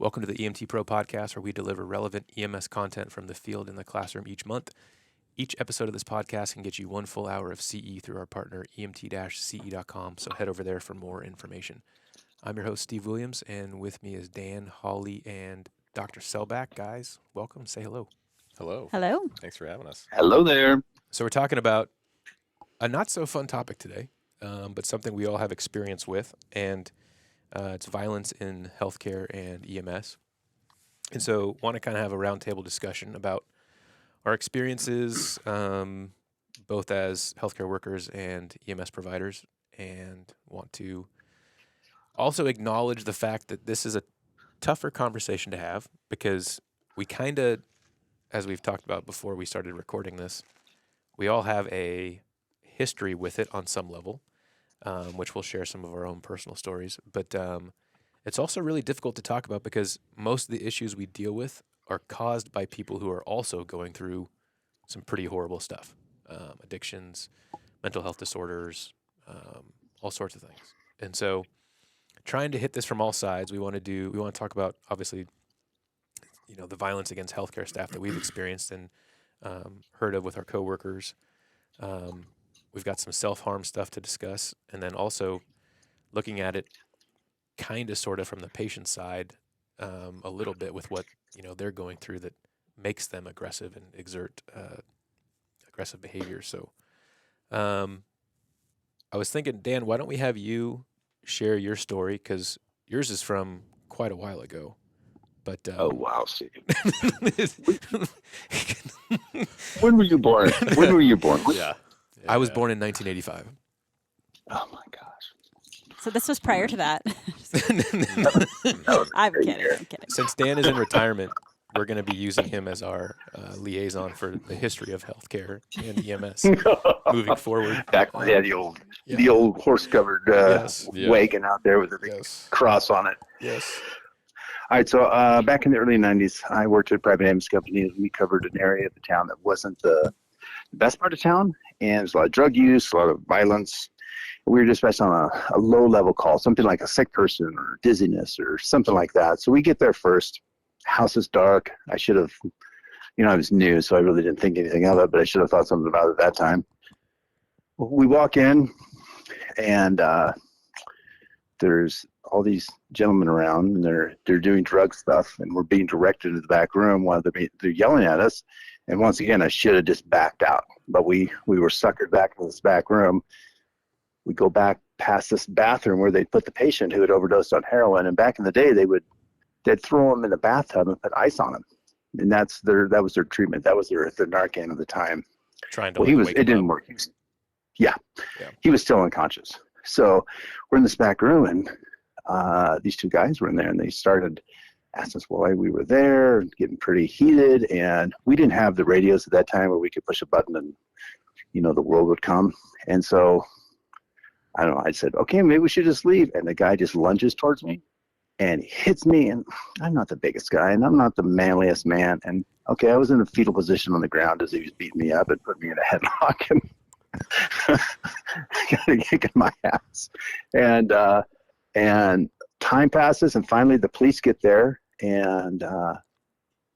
Welcome to the EMT Pro podcast, where we deliver relevant EMS content from the field in the classroom each month. Each episode of this podcast can get you 1 full hour of CE through our partner, emt-ce.com, so head over there for more information. I'm your host, Steve Williams, and with me is Dan, Holly, and Dr. Selbak. Guys, welcome. Say hello. Hello. Hello. Thanks for having us. Hello there. So we're talking about a not-so-fun topic today, but something we all have experience with, and it's violence in healthcare and EMS. And so want to kind of have a roundtable discussion about our experiences, both as healthcare workers and EMS providers, and want to also acknowledge the fact that this is a tougher conversation to have because we kind of, as we've talked about before we started recording this, we all have a history with it on some level. Which we'll share some of our own personal stories. But it's also really difficult to talk about because most of the issues we deal with are caused by people who are also going through some pretty horrible stuff. Addictions, mental health disorders, all sorts of things. And so trying to hit this from all sides, we want to talk about, obviously, the violence against healthcare staff that we've experienced and heard of with our coworkers. We've got some self-harm stuff to discuss, and then also looking at it kind of sort of from the patient side a little bit with what they're going through that makes them aggressive and exert aggressive behavior. So I was thinking, Dan, why don't we have you share your story, because yours is from quite a while ago. But oh, wow, Steve. When were you born? Yeah. I was born in 1985. Oh my gosh. So this was prior to that. I'm kidding. Since Dan is in retirement, we're going to be using him as our liaison for the history of healthcare and EMS moving forward. Back when they had the old horse-covered wagon out there with a big cross on it. Yes. All right, so back in the early 90s, I worked at a private ambulance company. We covered an area of the town that wasn't the best part of town, and there's a lot of drug use, a lot of violence. We were dispatched on a low-level call, something like a sick person or dizziness or something like that. So we get there first. House is dark. I should have, I was new, so I really didn't think anything of it, but I should have thought something about it at that time. We walk in, and there's all these gentlemen around, and they're doing drug stuff, and we're being directed to the back room while they're yelling at us. And once again, I should have just backed out, but we were suckered back into this back room. We go back past this bathroom where they'd put the patient who had overdosed on heroin. And back in the day, they'd throw him in the bathtub and put ice on him, and that was their treatment. That was their Narcan at the time. Trying to it didn't work. He was still unconscious. So we're in this back room, and these two guys were in there, and they started asking us why we were there, getting pretty heated, and we didn't have the radios at that time where we could push a button and the world would come. And so I don't know, I said, okay, maybe we should just leave. And the guy just lunges towards me and he hits me, and I'm not the biggest guy and I'm not the manliest man, and okay, I was in a fetal position on the ground as he was beating me up and putting me in a headlock and got a kick in my ass. And time passes, and finally the police get there, and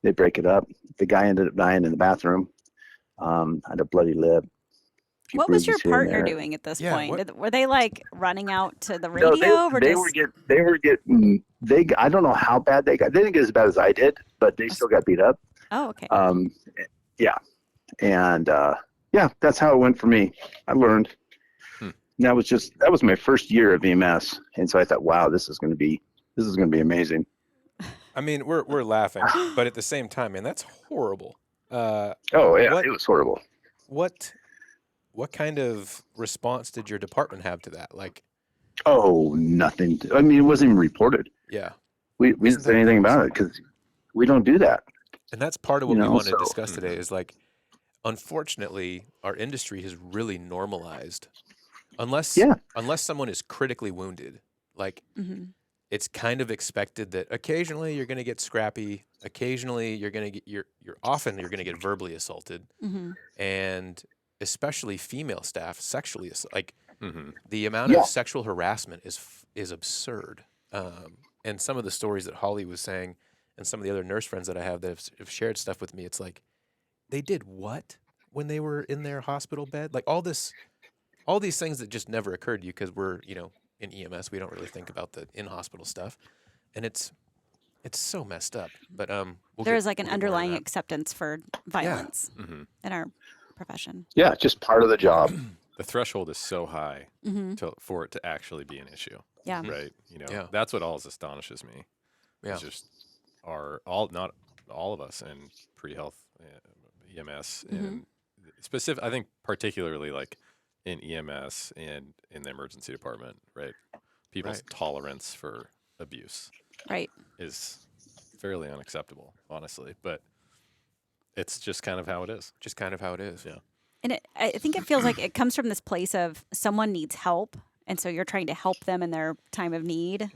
they break it up. The guy ended up dying in the bathroom. Had a bloody lip. What was your partner doing at this point? Were they running out to the radio? I don't know how bad they got. They didn't get as bad as I did, but they still got beat up. Oh, okay. And that's how it went for me. I learned. That was my first year of EMS, and so I thought, wow, this is going to be amazing. I mean, we're laughing, but at the same time, man, that's horrible. It was horrible. What kind of response did your department have to that? Nothing. I mean, it wasn't even reported. Yeah. We didn't say anything about it because we don't do that. And that's part of what we want to discuss today is unfortunately, our industry has really normalized, unless someone is critically wounded, it's kind of expected that occasionally you're going to get scrappy. Occasionally you're going to get, often you're going to get verbally assaulted. Mm-hmm. And especially female staff sexually, the amount of sexual harassment is absurd. And some of the stories that Holly was saying and some of the other nurse friends that I have that have shared stuff with me, it's like, they did what when they were in their hospital bed? Like all these things that just never occurred to you because we're, in EMS, we don't really think about the in-hospital stuff. And it's so messed up. But there's like an underlying acceptance for violence in our profession. Yeah, just part of the job. The threshold is so high for it to actually be an issue. Yeah. Right. That's what always astonishes me. Yeah. It's just not all of us in pre-health EMS and specific. I think particularly like in EMS and in the emergency department, right? People's tolerance for abuse, is fairly unacceptable, honestly. But it's just kind of how it is. Yeah. And I think it feels like it comes from this place of someone needs help, and so you're trying to help them in their time of need,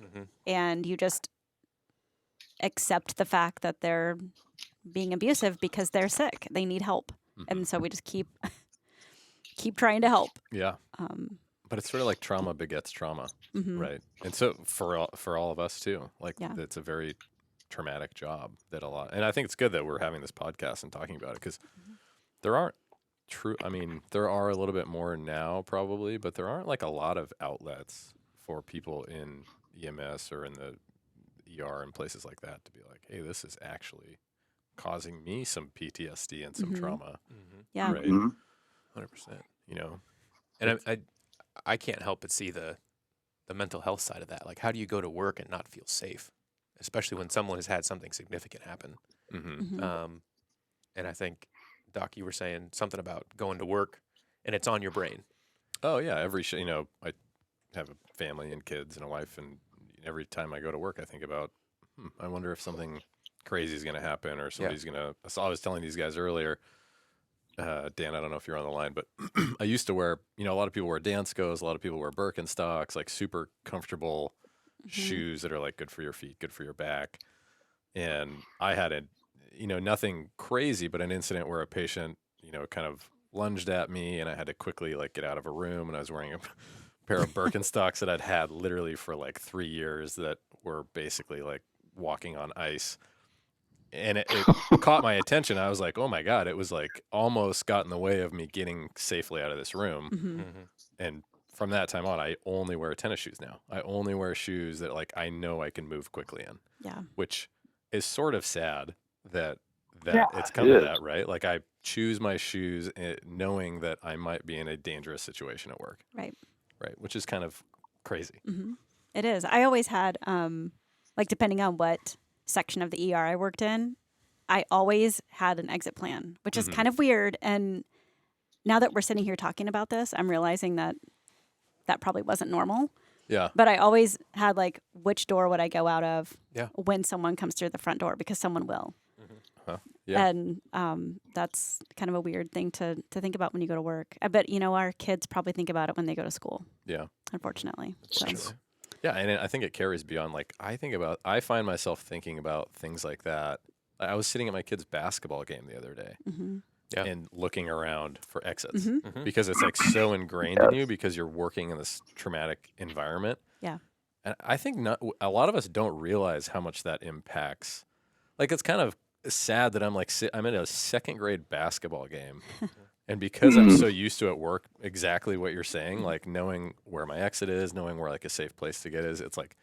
and you just accept the fact that they're being abusive because they're sick. They need help, and so we just keep trying to help. Yeah. But it's sort of like trauma begets trauma, right? And so for all of us too, like it's a very traumatic job that and I think it's good that we're having this podcast and talking about it because there aren't there are a little bit more now probably, but there aren't like a lot of outlets for people in EMS or in the ER and places like that to be like, hey, this is actually causing me some PTSD and some trauma. Yeah. Right. 100%. And I can't help but see the mental health side of that. Like, how do you go to work and not feel safe, especially when someone has had something significant happen? And I think, Doc, you were saying something about going to work and it's on your brain. Oh yeah, I have a family and kids and a wife, and every time I go to work, I think about, I wonder if something crazy is going to happen or somebody's going to. So I was telling these guys earlier, Dan, I don't know if you're on the line, but I used to wear, a lot of people wear Danskos, a lot of people wear Birkenstocks, like super comfortable shoes that are like good for your feet, good for your back. And I had nothing crazy, but an incident where a patient, kind of lunged at me and I had to quickly like get out of a room, and I was wearing a pair of Birkenstocks that I'd had literally for like 3 years that were basically like walking on ice. And it caught my attention. I was like, oh my God, it was like almost got in the way of me getting safely out of this room. And from that time on, I only wear tennis shoes now. I only wear shoes that like I know I can move quickly in. Yeah. Which is sort of sad that it's come to that, right? Like I choose my shoes knowing that I might be in a dangerous situation at work. Right. Right. Which is kind of crazy. It is. I always had, like, depending on what section of the ER I worked in, I always had an exit plan, which is kind of weird. And now that we're sitting here talking about this, I'm realizing that probably wasn't normal. Yeah. But I always had like, which door would I go out of when someone comes through the front door, because someone will. Yeah. And that's kind of a weird thing to think about when you go to work. I bet, our kids probably think about it when they go to school. Yeah. Unfortunately. Yeah, and I think it carries beyond, like, I find myself thinking about things like that. I was sitting at my kid's basketball game the other day and looking around for exits because it's like so ingrained in you because you're working in this traumatic environment. Yeah. And I think a lot of us don't realize how much that impacts. Like, it's kind of sad that I'm in a second grade basketball game. And because I'm so used to at work exactly what you're saying, like knowing where my exit is, knowing where like a safe place to get is, it's like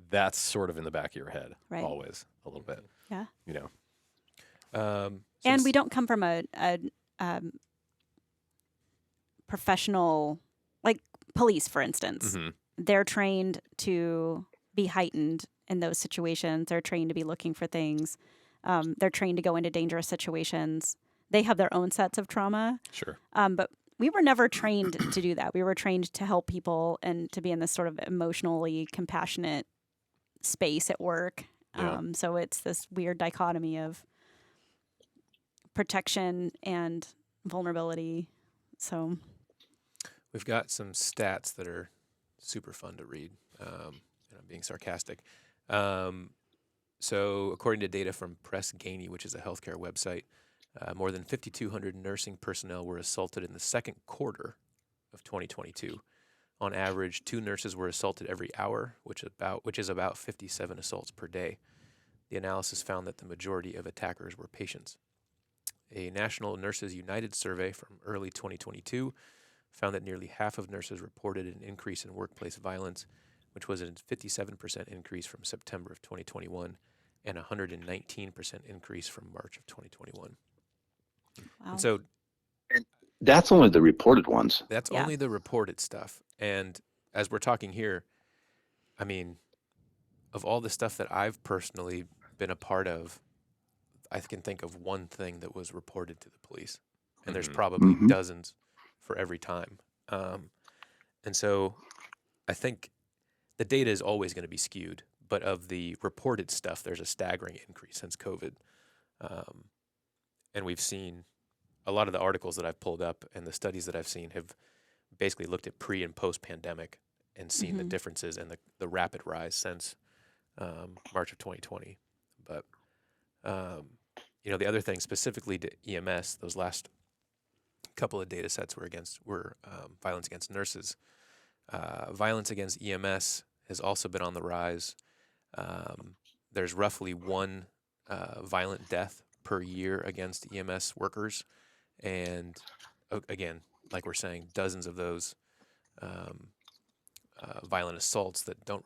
that's sort of in the back of your head always a little bit. Yeah. And we don't come from a professional, like police, for instance. They're trained to be heightened in those situations. They're trained to be looking for things. They're trained to go into dangerous situations. They have their own sets of trauma. Sure. But we were never trained to do that. We were trained to help people and to be in this sort of emotionally compassionate space at work. Yeah. So it's this weird dichotomy of protection and vulnerability. So we've got some stats that are super fun to read. And I'm being sarcastic. So according to data from Press Ganey, which is a healthcare website, more than 5,200 nursing personnel were assaulted in the second quarter of 2022. On average, 2 nurses were assaulted every hour, which is about 57 assaults per day. The analysis found that the majority of attackers were patients. A National Nurses United survey from early 2022 found that nearly half of nurses reported an increase in workplace violence, which was a 57% increase from September of 2021 and a 119% increase from March of 2021. Wow. And so that's only the reported ones. that's only the reported stuff. And as we're talking here, I mean, of all the stuff that I've personally been a part of, I can think of one thing that was reported to the police. And there's probably dozens for every time. And so I think the data is always going to be skewed. But of the reported stuff, there's a staggering increase since COVID. And we've seen a lot of the articles that I've pulled up and the studies that I've seen have basically looked at pre and post pandemic and seen the differences and the rapid rise since March of 2020. But, the other thing specifically to EMS, those last couple of data sets were violence against nurses. Violence against EMS has also been on the rise. There's roughly one violent death per year against EMS workers. And again, like we're saying, dozens of those violent assaults that don't,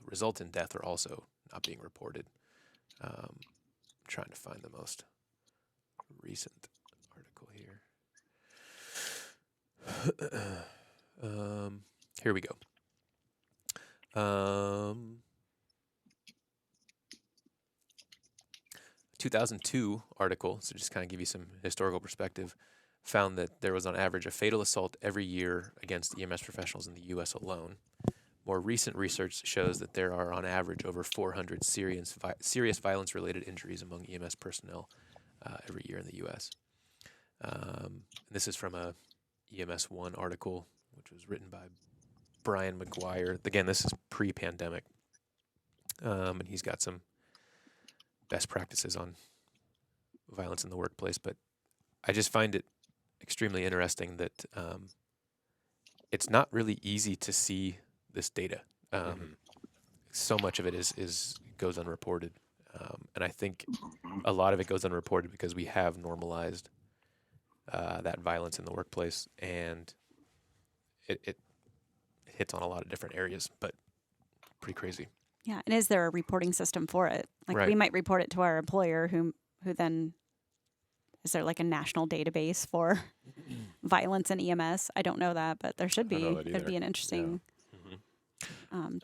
result in death are also not being reported. I'm trying to find the most recent article here. Here we go. 2002 article, so just kind of give you some historical perspective, found that there was on average a fatal assault every year against EMS professionals in the U.S. alone. More recent research shows that there are on average over 400 serious violence-related injuries among EMS personnel every year in the U.S. This is from a EMS 1 article, which was written by Brian McGuire. Again, this is pre-pandemic, and he's got some best practices on violence in the workplace. But I just find it extremely interesting that it's not really easy to see this data. So much of it goes unreported, and I think a lot of it goes unreported because we have normalized that violence in the workplace, and it hits on a lot of different areas, but pretty crazy. Yeah, and is there a reporting system for it? Like Right. we might report it to our employer, who then is there like a national database for violence in EMS? I don't know that, but there should I don't be. know that It'd be either. an interesting.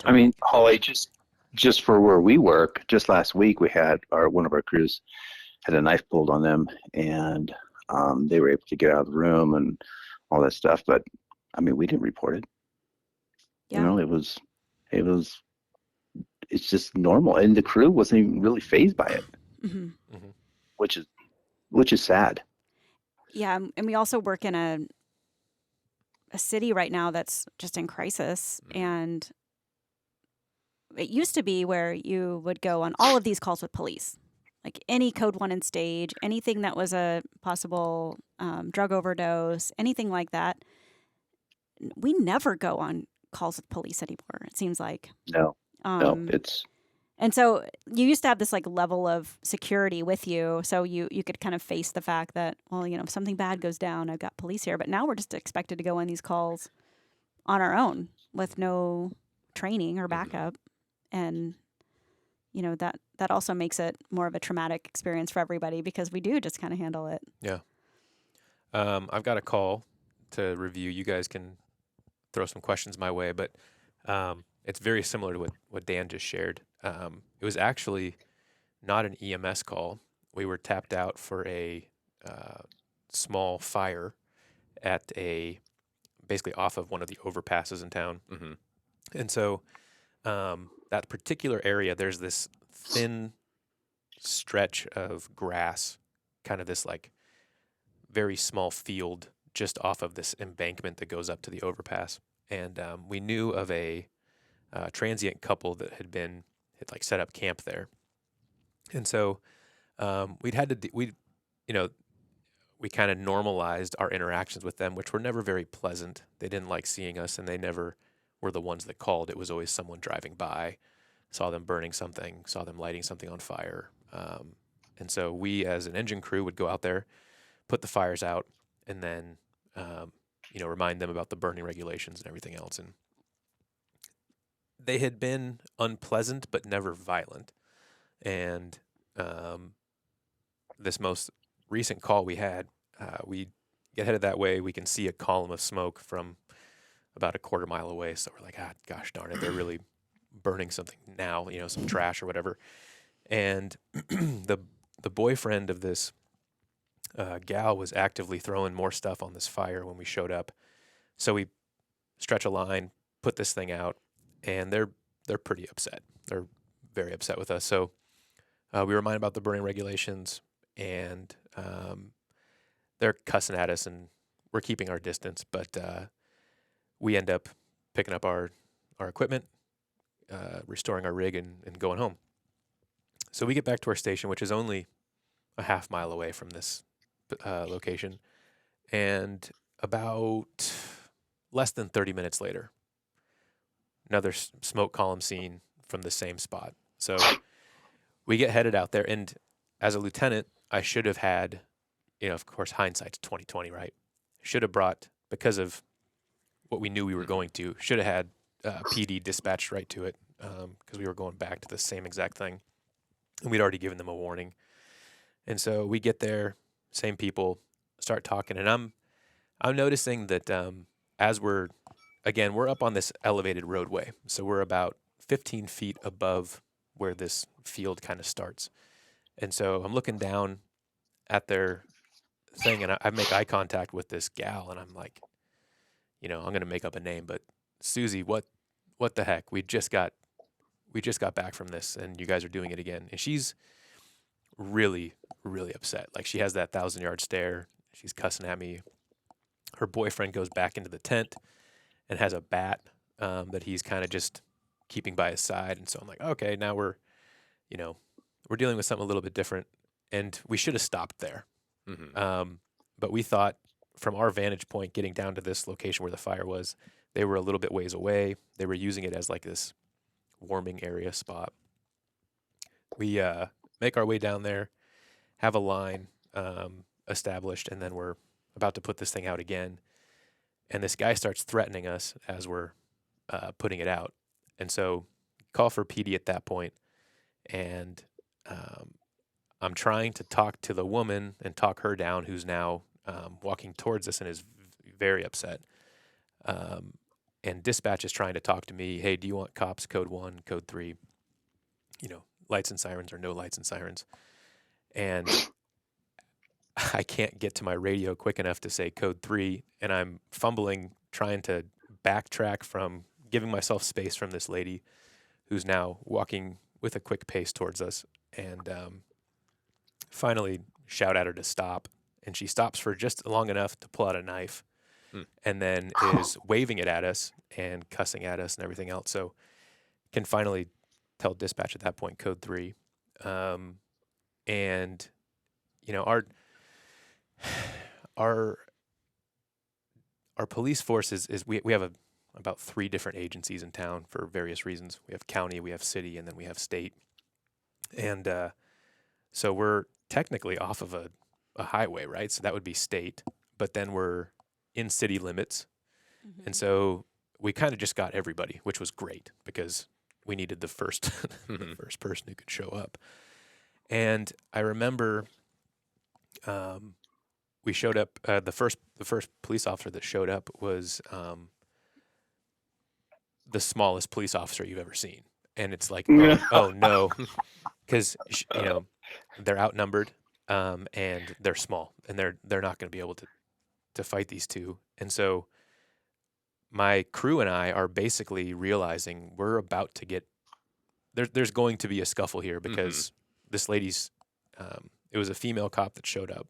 I mean, Holly, just for where we work, just last week we had one of our crews had a knife pulled on them, and they were able to get out of the room and all that stuff. But I mean, we didn't report it. Yeah. It's just normal, and the crew wasn't even really fazed by it, which is sad. Yeah, and we also work in a city right now that's just in crisis, and it used to be where you would go on all of these calls with police, like any code 1 in stage, anything that was a possible drug overdose, anything like that. We never go on calls with police anymore, it seems like. No, it's. And so you used to have this like level of security with you, so you could kind of face the fact that, well, if something bad goes down, I've got police here. But now we're just expected to go on these calls on our own with no training or backup, and that also makes it more of a traumatic experience for everybody because we do just kind of handle it. Yeah. I've got a call to review. You guys can throw some questions my way, but it's very similar to what Dan just shared. It was actually not an EMS call. We were tapped out for a small fire at basically off of one of the overpasses in town. And so that particular area, there's this thin stretch of grass, kind of this like very small field just off of this embankment that goes up to the overpass. And we knew of a transient couple that had set up camp there. And so we we kind of normalized our interactions with them, which were never very pleasant. They didn't like seeing us, and they never were the ones that called. It was always someone driving by, saw them burning something, saw them lighting something on fire. And so we, as an engine crew, would go out there, put the fires out, and then, remind them about the burning regulations and everything else. And they had been unpleasant, but never violent. And this most recent call we had, we get headed that way. We can see a column of smoke from about a quarter mile away. So we're like, gosh darn it, they're really burning something now, some trash or whatever. And the boyfriend of this gal was actively throwing more stuff on this fire when we showed up. So we stretch a line, put this thing out, and they're pretty upset. They're very upset with us. So we remind about the burning regulations, and they're cussing at us, and we're keeping our distance. But we end up picking up our equipment, restoring our rig, and going home. So we get back to our station, which is only a half mile away from this location, and about less than 30 minutes later, another smoke column seen from the same spot. So we get headed out there, and as a lieutenant, I should have had, of course, hindsight's 20/20, right? Should have brought, because of what we knew we were going to, should have had PD dispatched right to it, because we were going back to the same exact thing, and we'd already given them a warning. And so we get there, same people, start talking, and I'm noticing that as we're up on this elevated roadway, so we're about 15 feet above where this field kind of starts. And so I'm looking down at their thing, and I make eye contact with this gal, and I'm like, I'm going to make up a name, but Susie, what the heck? We just got back from this, and you guys are doing it again. And she's really, really upset. Like, she has that 1,000-yard stare. She's cussing at me. Her boyfriend goes back into the tent and has a bat that he's kind of just keeping by his side. And so I'm like, okay, now we're dealing with something a little bit different, and we should have stopped there. Mm-hmm. But we thought, from our vantage point, getting down to this location where the fire was, they were a little bit ways away. They were using it as like this warming area spot. We make our way down there, have a line established, and then we're about to put this thing out again. And this guy starts threatening us as we're putting it out. And so call for PD at that point. And I'm trying to talk to the woman and talk her down, who's now walking towards us and is very upset. And dispatch is trying to talk to me. Hey, do you want cops, code 1, code 3, lights and sirens or no lights and sirens? And I can't get to my radio quick enough to say code 3, and I'm fumbling, trying to backtrack from giving myself space from this lady who's now walking with a quick pace towards us, and finally shout at her to stop. And she stops for just long enough to pull out a knife, and then is waving it at us and cussing at us and everything else. So can finally tell dispatch at that point, code 3. And, our police force is we have about 3 different agencies in town for various reasons. We have county, we have city, and then we have state. And so we're technically off of a highway, right? So that would be state, but then we're in city limits. Mm-hmm. And so we kind of just got everybody, which was great because we needed the first first person who could show up. And I remember we showed up, the first police officer that showed up was the smallest police officer you've ever seen. And it's like, oh no, because they're outnumbered, and they're small, and they're not going to be able to fight these two. And so my crew and I are basically realizing we're about to get there's going to be a scuffle here, because this lady's it was a female cop that showed up,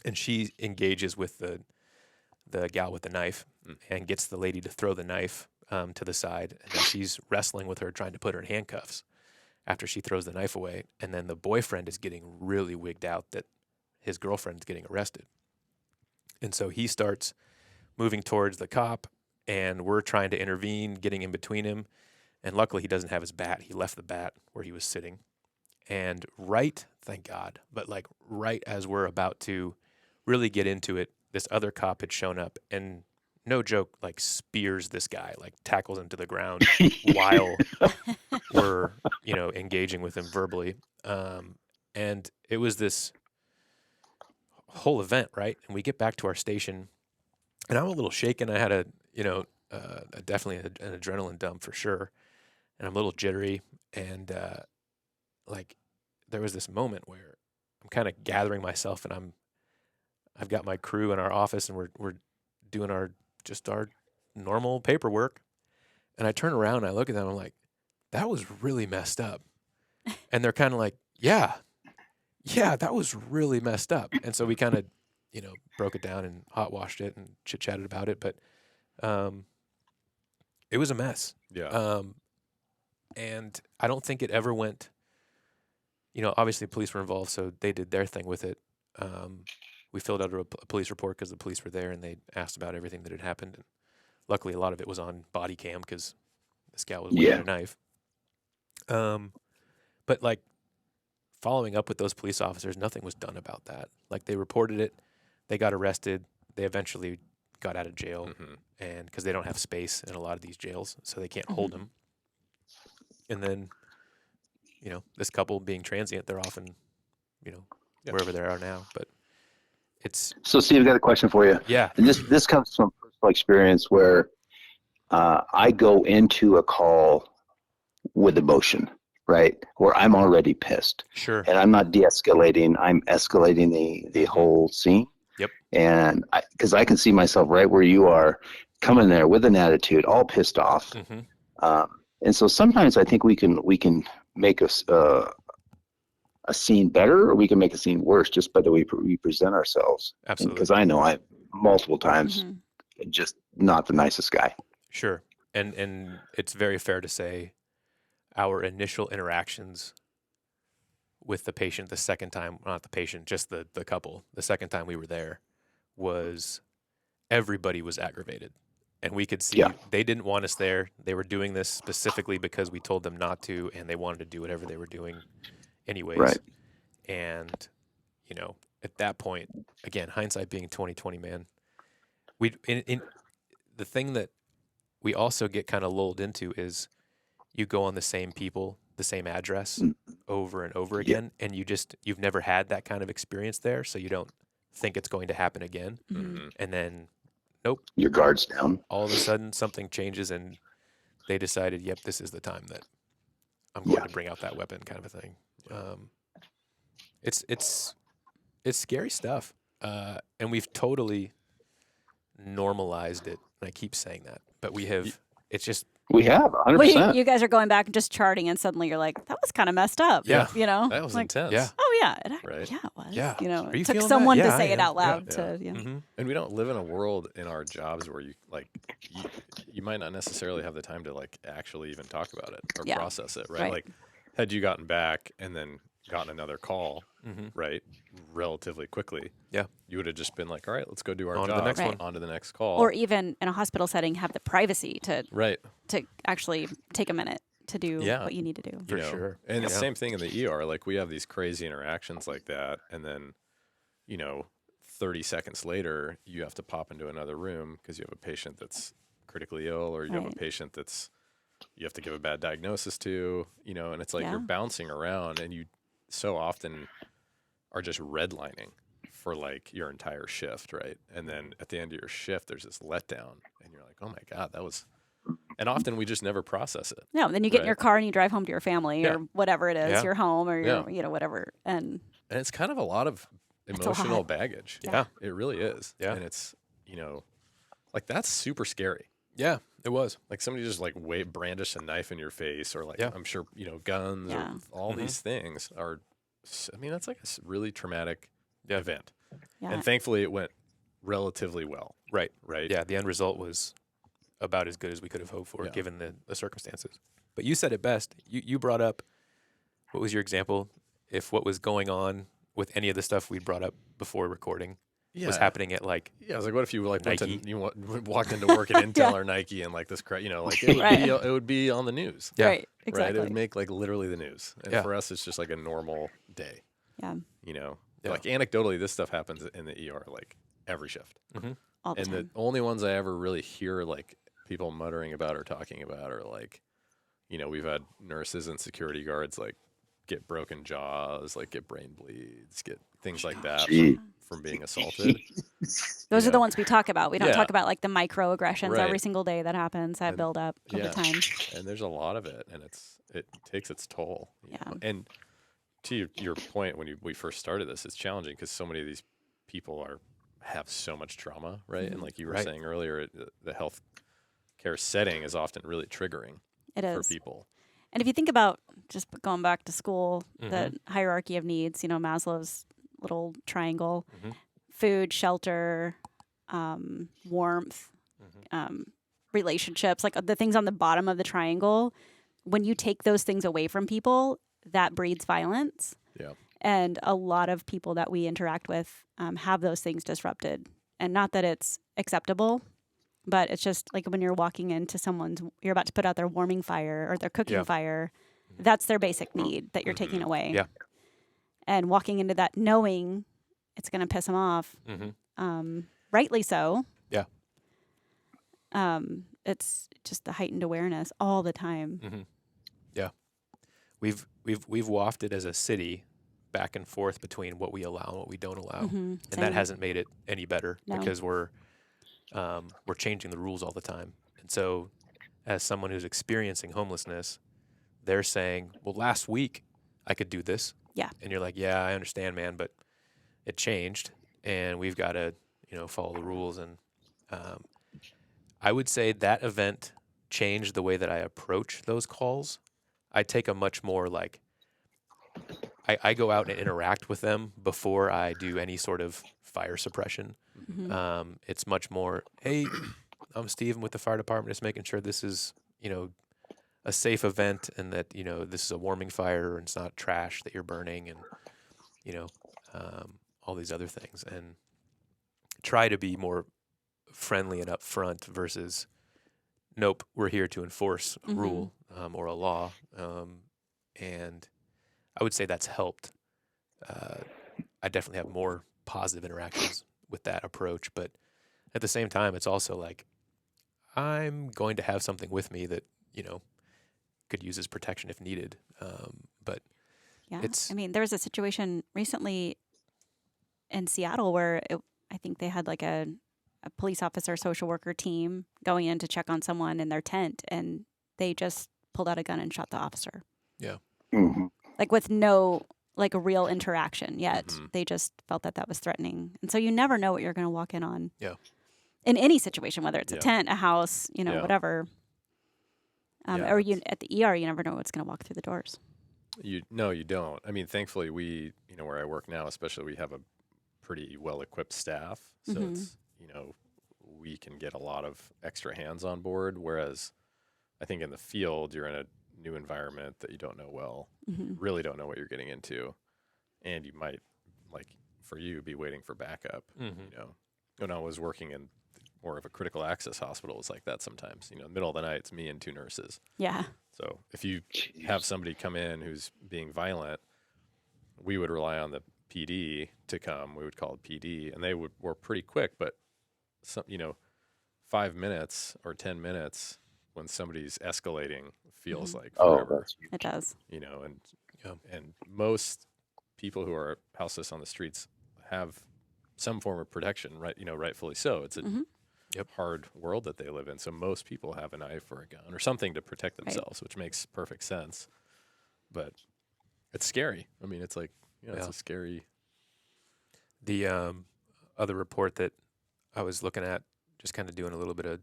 and she engages with the gal with the knife and gets the lady to throw the knife to the side, and then she's wrestling with her, trying to put her in handcuffs after she throws the knife away. And then the boyfriend is getting really wigged out that his girlfriend's getting arrested. And so he starts moving towards the cop, and we're trying to intervene, getting in between him. And luckily, he doesn't have his bat. He left the bat where he was sitting. And thank God, but like right as we're about to really get into it, this other cop had shown up and, no joke, like spears this guy, like tackles him to the ground while we're, engaging with him verbally. And it was this whole event, right? And we get back to our station, and I'm a little shaken. I had definitely an adrenaline dump for sure, and I'm a little jittery, and like there was this moment where I'm kind of gathering myself, and I've got my crew in our office, and we're doing our normal paperwork, and I turn around and I look at them, and I'm like, that was really messed up, and they're kind of like, yeah, that was really messed up, and so we kind of broke it down and hot washed it and chit chatted about it, but it was a mess. Yeah. And I don't think it ever went. Obviously police were involved, so they did their thing with it. We filled out a police report because the police were there, and they asked about everything that had happened. And luckily, a lot of it was on body cam because this gal was wielding a knife. But like following up with those police officers, nothing was done about that. Like they reported it, they got arrested, they eventually got out of jail, and because they don't have space in a lot of these jails, so they can't hold them. And then, this couple being transient, they're often, wherever they are now. But it's So, Steve, I've got a question for you. Yeah. And this comes from personal experience where I go into a call with emotion, right? Where I'm already pissed. Sure. And I'm not de-escalating. I'm escalating the whole scene. Yep. And because I can see myself right where you are, coming there with an attitude, all pissed off. And so sometimes I think we can make a scene better, or we can make a scene worse just by the way we present ourselves. Absolutely. Because I know I multiple times just not the nicest guy. Sure. And it's very fair to say our initial interactions with the patient the second time, not the patient, just the couple, the second time we were there, was everybody was aggravated. And we could see they didn't want us there. They were doing this specifically because we told them not to, and they wanted to do whatever they were doing anyways. Right. And, at that point, again, hindsight being 20/20, man, in the thing that we also get kind of lulled into is you go on the same people, the same address over and over again, and you've never had that kind of experience there, so you don't think it's going to happen again. And then nope. Your guard's down. All of a sudden, something changes, and they decided, yep, this is the time that I'm going to bring out that weapon, kind of a thing. It's scary stuff, and we've totally normalized it. And I keep saying that, but we have. It's just we have 100%. You guys are going back and just charting, and suddenly you're like, that was kind of messed up. Yeah, that was like, intense. Yeah. Oh yeah, Right. Yeah, it was. Yeah. It took someone to say I it am. out loud. Yeah. And we don't live in a world in our jobs where you might not necessarily have the time to like actually even talk about it or process it, right? Like, had you gotten back and then gotten another call, right, relatively quickly, you would have just been like, all right, let's go do our On to job. the next one. On to the next call. Or even in a hospital setting, have the privacy to to actually take a minute to do what you need to do. For sure. And the same thing in the ER. Like we have these crazy interactions like that, and then 30 seconds later, you have to pop into another room because you have a patient that's critically ill, or you have a patient that's you have to give a bad diagnosis to, and it's like you're bouncing around, and you so often are just redlining for like your entire shift, right? And then at the end of your shift, there's this letdown, and you're like, oh my God, that was. And often we just never process it. No, then you get in your car and you drive home to your family or whatever it is, your home or your whatever, and it's kind of a lot of emotional baggage. Yeah, it really is. Yeah, and it's like that's super scary. Yeah, it was. Like somebody just like brandish a knife in your face, or like I'm sure guns or all these things are. I mean, that's like a really traumatic event, and thankfully it went relatively well. Right. Yeah, the end result was about as good as we could have hoped for, given the circumstances. But you said it best. You brought up, what was your example? If what was going on with any of the stuff we brought up before recording was happening at like I was like, what if you like Nike? walked into work at Intel or Nike and like this, like it would be on the news. Yeah. Right. Exactly. Right. It would make like literally the news. And Yeah. for us, it's just like a normal day. Yeah. Yeah. Yeah. Like anecdotally, this stuff happens in the ER like every shift. All the And time. the only ones I ever really hear like people muttering about or talking about are like, we've had nurses and security guards like get broken jaws, like get brain bleeds, get things like that from being assaulted. Those are the ones we talk about. We don't Yeah. talk about like the microaggressions Right. every single day that happens that build up over time. And there's a lot of it, and it takes its toll. you Yeah. know. And to your point, when we first started this, it's challenging because so many of these people have so much trauma, right? And like you were Right. saying earlier, the health care setting is often really triggering It for is. people. And if you think about just going back to school, Mm-hmm. the hierarchy of needs, Maslow's little triangle, Mm-hmm. food, shelter, warmth, Mm-hmm. relationships, like the things on the bottom of the triangle, when you take those things away from people, that breeds violence. Yeah. And a lot of people that we interact with have those things disrupted. And not that it's acceptable, but it's just like when you're walking into you're about to put out their warming fire or their cooking Yeah. fire, that's their basic need that you're taking away. Yeah. And walking into that knowing it's going to piss them off, rightly so. Yeah. It's just the heightened awareness all the time. Mm-hmm. Yeah. We've wafted as a city back and forth between what we allow and what we don't allow. And that hasn't made it any better because we're changing the rules all the time. And so as someone who's experiencing homelessness, they're saying, well, last week I could do this. Yeah. And you're like, yeah, I understand, man, but it changed and we've got to, follow the rules. And I would say that event changed the way that I approach those calls. I take a much more like, I go out and interact with them before I do any sort of fire suppression. It's much more, hey, I'm Steven with the fire department, just making sure this is, a safe event and that, this is a warming fire and it's not trash that you're burning and, all these other things. And try to be more friendly and upfront versus, nope, we're here to enforce a rule or a law. And I would say that's helped. I definitely have more positive interactions with that approach. But at the same time, it's also like, I'm going to have something with me that, could use as protection if needed. But Yeah. it's, there was a situation recently in Seattle where I think they had like a police officer, social worker team going in to check on someone in their tent, and they just pulled out a gun and shot the officer. yeah. Like with no like a real interaction yet. They just felt that was threatening. And so you never know what you're going to walk in on. Yeah. In any situation, whether it's a tent, a house, whatever. Or at the ER, you never know what's going to walk through the doors. You don't. Thankfully, we, where I work now, especially, we have a pretty well-equipped staff. So it's, we can get a lot of extra hands on board. Whereas I think in the field, you're in a new environment that you don't know well, really don't know what you're getting into. And you might, like for you, be waiting for backup. When I was working in more of a critical access hospital, it's like that sometimes. Middle of the night, it's me and two nurses. Yeah. So if you have somebody come in who's being violent, we would rely on the PD to come. We would call it PD, and they were pretty quick. But 5 minutes or 10 minutes when somebody's escalating feels like forever. It does. And most people who are houseless on the streets have some form of protection, right? Rightfully so. It's a hard world that they live in. So most people have a knife or a gun or something to protect themselves, which makes perfect sense. But it's scary. It's like, it's a scary. The other report that I was looking at, just kind of doing a little bit of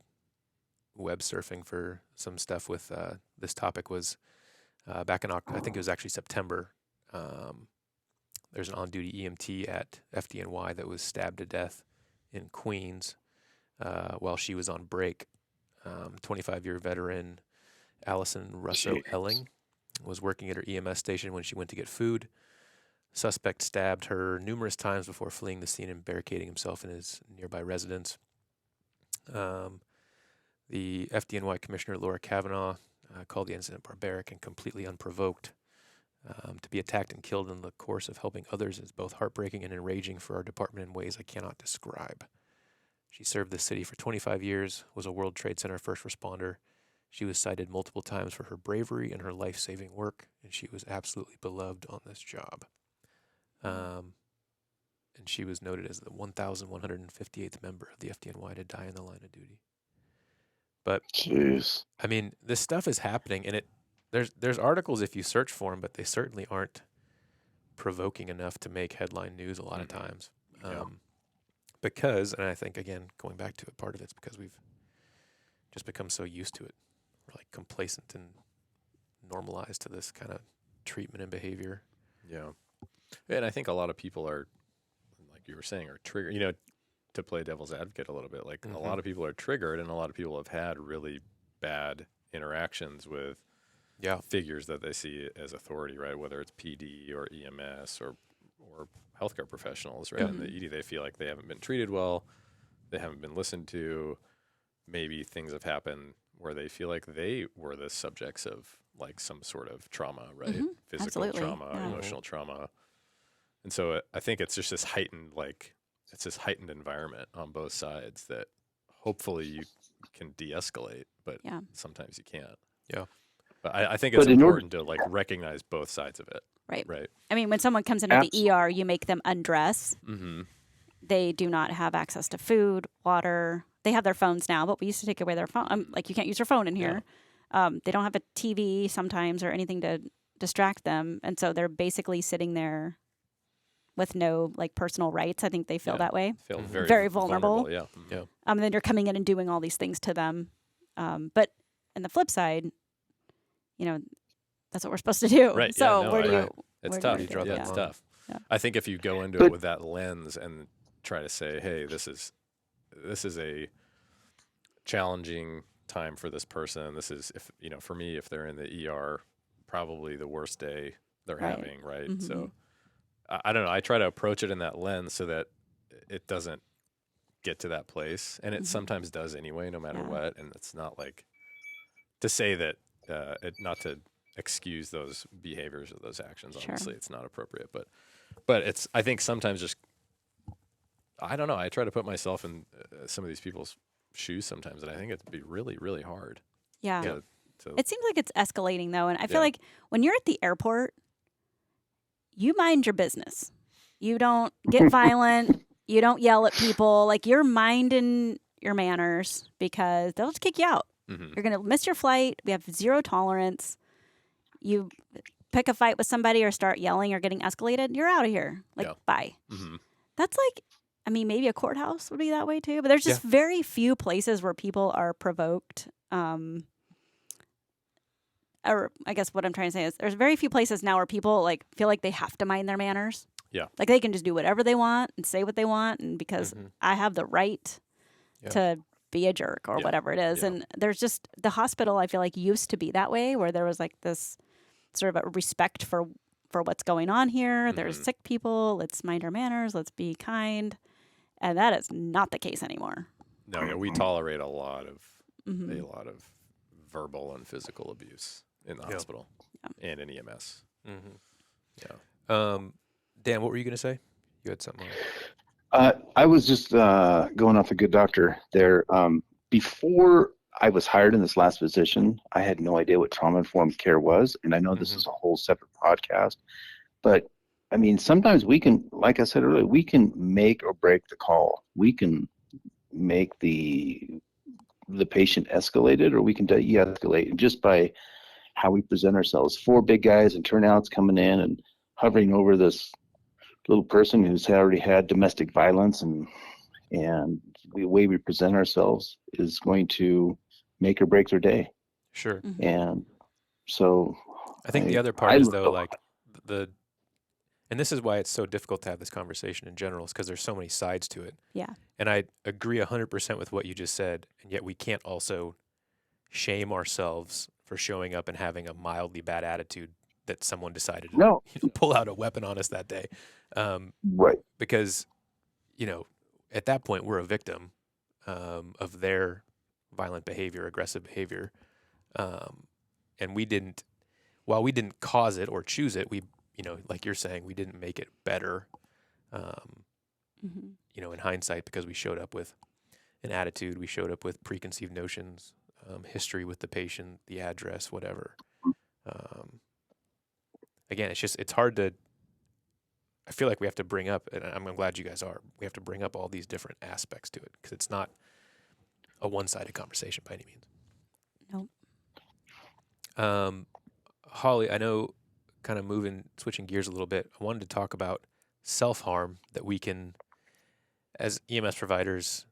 web surfing for some stuff with this topic, was back in, I think it was actually September. There's an on-duty EMT at FDNY that was stabbed to death in Queens while she was on break. 25-year veteran Allison Russo Elling was working at her EMS station when she went to get food. Suspect stabbed her numerous times before fleeing the scene and barricading himself in his nearby residence. The FDNY Commissioner Laura Kavanaugh called the incident barbaric and completely unprovoked. To be attacked and killed in the course of helping others is both heartbreaking and enraging for our department in ways I cannot describe. She served the city for 25 years, was a World Trade Center first responder. She was cited multiple times for her bravery and her life-saving work, and she was absolutely beloved on this job. And she was noted as the 1,158th member of the FDNY to die in the line of duty. But, Jeez. I mean, this stuff is happening, and there's articles if you search for them, but they certainly aren't provoking enough to make headline news a lot of times. Because, and I think, again, going back to it, part of it's because we've just become so used to it. We're like complacent and normalized to this kind of treatment and behavior. Yeah. And I think a lot of people are, like you were saying, are triggered, you know, to play devil's advocate a little bit. Like a lot of people are triggered, and a lot of people have had really bad interactions with figures that they see as authority, right? Whether it's PD or EMS or healthcare professionals, right? In the ED, they feel like they haven't been treated well, they haven't been listened to. Maybe things have happened where they feel like they were the subjects of like some sort of trauma, right? Physical Absolutely. trauma, emotional trauma. And so I think it's just this heightened, it's this heightened environment on both sides that hopefully you can de-escalate, but sometimes you can't. Yeah. But I think it's important to like recognize both sides of it. Right. I mean, when someone comes into the ER, you make them undress. They do not have access to food, water. They have their phones now, but we used to take away their phone. Like, you can't use your phone in here. They don't have a TV sometimes or anything to distract them. And so they're basically sitting there with no like personal rights. I think they feel that way. Feel very vulnerable. Yeah. And then you're coming in and doing all these things to them. But on the flip side, you know, that's what we're supposed to do. Right. So where do you? It's where tough. do you draw that It's line? tough. Yeah. I think if you go into it with that lens and try to say, hey, this is a challenging time for this person. This is, if you know, for me, if they're in the ER, probably the worst day they're having, right? So I don't know. I try to approach it in that lens so that it doesn't get to that place, and it sometimes does anyway, no matter what. And it's not like to say that not to excuse those behaviors or those actions. Obviously, it's not appropriate, but it's. I think sometimes just I don't know. I try to put myself in some of these people's shoes sometimes, and I think it'd be really, really hard. Yeah. It seems like it's escalating though, and I feel like when you're at the airport, you mind your business. You don't get violent. You don't yell at people. Like, you're minding your manners because they'll just kick you out. You're going to miss your flight. We have zero tolerance. You pick a fight with somebody or start yelling or getting escalated, you're out of here. Like, bye. That's like, I mean, maybe a courthouse would be that way too, but there's just very few places where people are provoked. Or I guess what I'm trying to say is there's very few places now where people like feel like they have to mind their manners. Yeah. Like, they can just do whatever they want and say what they want, and because I have the right to be a jerk or whatever it is. And there's just the hospital, I feel like, used to be that way, where there was like this sort of a respect for what's going on here. There's sick people. Let's mind our manners. Let's be kind. And that is not the case anymore. No, we tolerate a lot of verbal and physical abuse in the hospital and in EMS. Dan, what were you going to say? You had something. I was just going off a good doctor there. Before I was hired in this last position, I had no idea what trauma-informed care was, and I know this is a whole separate podcast, but I mean, sometimes we can, like I said earlier, we can make or break the call. We can make the patient escalated, or we can de-escalate just by how we present ourselves. 4 big guys and turnouts coming in and hovering over this little person who's already had domestic violence, and the way we present ourselves is going to make or break their day. Sure. And so I think the other part is, though, like and this is why it's so difficult to have this conversation in general, is because there's so many sides to it. Yeah. And I agree 100% with what you just said, and yet we can't also shame ourselves for showing up and having a mildly bad attitude that someone decided to No. pull out a weapon on us that day. Right. Because, at that point, we're a victim of their violent behavior, aggressive behavior. And while we didn't cause it or choose it, we, like you're saying, we didn't make it better, in hindsight, because we showed up with an attitude, we showed up with preconceived notions, history with the patient, the address, whatever. Again, it's hard to, I feel like we have to bring up, and I'm glad you guys are, we have to bring up all these different aspects to it, because it's not a one-sided conversation by any means. Nope. Holly, I know, kind of switching gears a little bit, I wanted to talk about self-harm that we can, as EMS providers,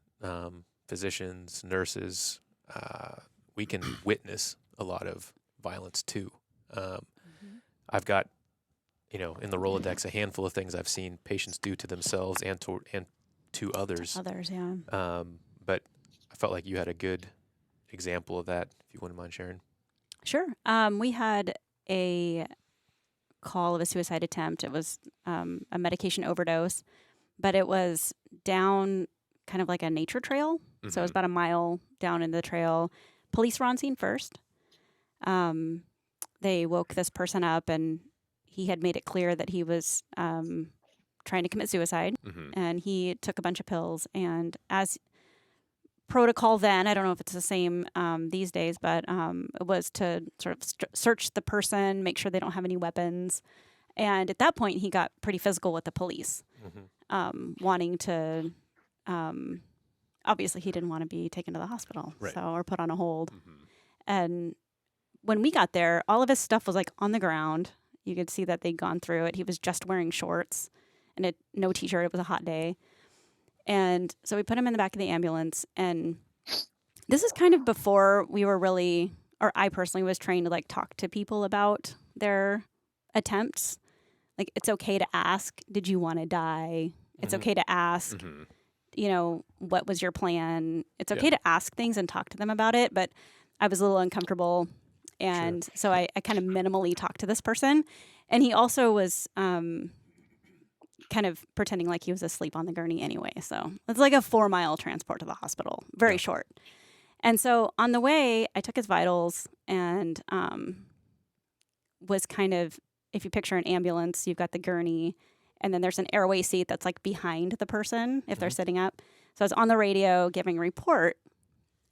physicians, nurses, we can witness a lot of violence too. I've got, in the Rolodex, a handful of things I've seen patients do to themselves and to others. Others, yeah. But I felt like you had a good example of that, if you wouldn't mind sharing. Sure. We had a call of a suicide attempt. It was a medication overdose, but it was down kind of like a nature trail. Mm-hmm. So it was about a mile down in the trail. Police were on scene first. They woke this person up, and he had made it clear that he was trying to commit suicide, and he took a bunch of pills. And as protocol then, I don't know if it's the same these days, but it was to sort of search the person, make sure they don't have any weapons. And at that point, he got pretty physical with the police, wanting to, obviously he didn't want to be taken to the hospital, right, or put on a hold. And when we got there, all of his stuff was like on the ground. You could see that they'd gone through it. He was just wearing shorts and no t-shirt. It was a hot day. And so we put him in the back of the ambulance, and this is kind of before we were really, or I personally was trained to like talk to people about their attempts. Like, it's okay to ask, did you want to die? It's okay to ask, what was your plan? It's okay to ask things and talk to them about it, but I was a little uncomfortable. And so I kind of minimally talked to this person. And he also was kind of pretending like he was asleep on the gurney anyway. So it's like a 4-mile transport to the hospital, very short. And so on the way, I took his vitals and was kind of, if you picture an ambulance, you've got the gurney, and then there's an airway seat that's like behind the person if they're sitting up. So I was on the radio giving a report.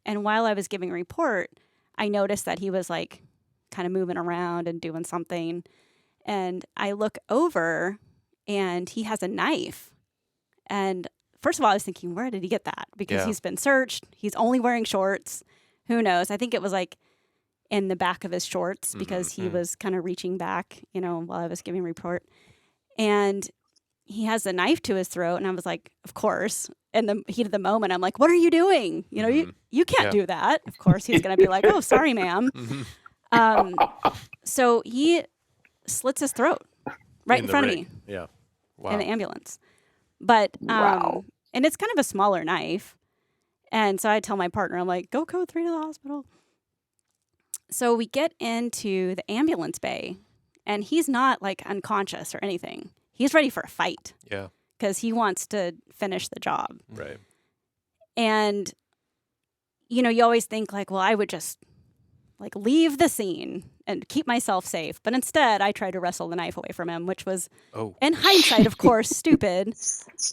And while I was giving a report, I noticed that he was like kind of moving around and doing something. And I look over, and he has a knife. And first of all, I was thinking, where did he get that? Because he's been searched. He's only wearing shorts. Who knows? I think it was like in the back of his shorts, because he was kind of reaching back, while I was giving a report. And he has a knife to his throat. And I was like, of course. In the heat of the moment, I'm like, what are you doing? You can't do that. Of course, he's going to be like, oh, sorry, ma'am. So he slits his throat right in front of me. Yeah. Wow. In the ambulance. But, and it's kind of a smaller knife. And so I tell my partner, I'm like, go code 3 to the hospital. So we get into the ambulance bay, and he's not like unconscious or anything. He's ready for a fight. Yeah. Because he wants to finish the job. Right. And, you always think like, well, I would just like leave the scene and keep myself safe. But instead, I tried to wrestle the knife away from him, which was, in hindsight, of course, stupid.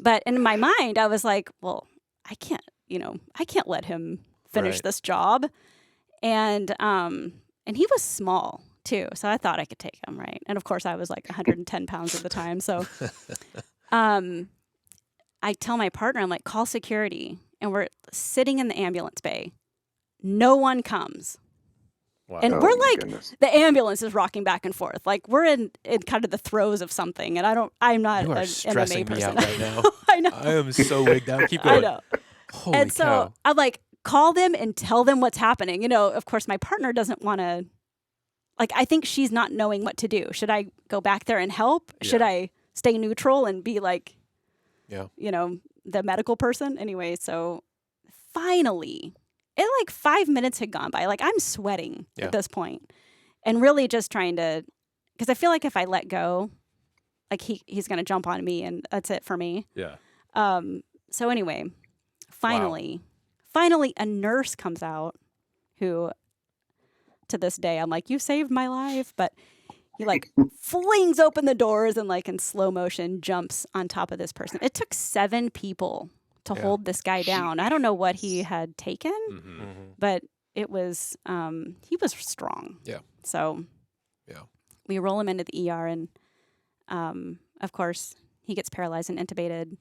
But in my mind, I was like, well, I can't let him finish this job. And he was small too. So I thought I could take him, right? And of course, I was like 110 pounds at the time. So I tell my partner, I'm like, call security. And we're sitting in the ambulance bay. No one comes. Wow. And we're like, the ambulance is rocking back and forth. Like, we're in kind of the throes of something. And I'm not an MMA person. Me out right now. I know. I am so wigged out. Keep going. I know. Holy and so cow. I'm like, call them and tell them what's happening. Of course, my partner doesn't want to, like, I think she's not knowing what to do. Should I go back there and help? Yeah. Should I stay neutral and be like, the medical person? Anyway, so finally, like 5 minutes had gone by. Like, I'm sweating at this point, and really just trying to because I feel like if I let go, like he's going to jump on me and that's it for me. Yeah. So anyway, finally a nurse comes out who to this day I'm like, you saved my life, but he like flings open the doors and like in slow motion jumps on top of this person. It took 7 people to hold this guy down. I don't know what he had taken, but it was he was strong. Yeah. So we roll him into the ER and of course he gets paralyzed and intubated.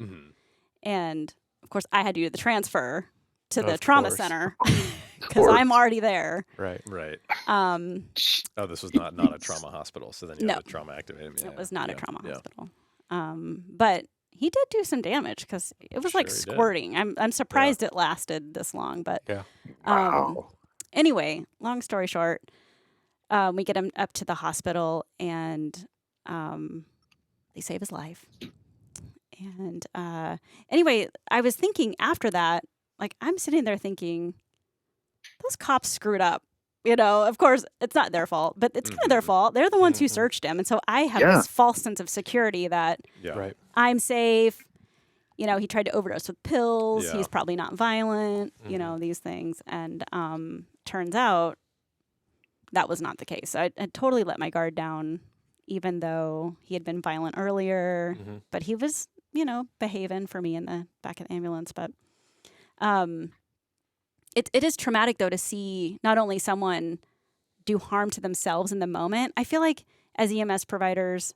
And of course I had to do the transfer to the trauma center because I'm already there. Right. Oh, this was not a trauma hospital. So then you had to trauma activate him. It was not a trauma hospital. But he did do some damage because it was like squirting. I'm surprised it lasted this long. But anyway, long story short, we get him up to the hospital and they save his life. And anyway, I was thinking after that, like I'm sitting there thinking, those cops screwed up. You know, of course, it's not their fault, but it's kind of their fault. They're the ones who searched him. And so I have this false sense of security that I'm safe. You know, he tried to overdose with pills. Yeah. He's probably not violent, you know, these things. And turns out that was not the case. I totally let my guard down, even though he had been violent earlier. But he was, you know, behaving for me in the back of the ambulance. But it is traumatic, though, to see not only someone do harm to themselves in the moment. I feel like as EMS providers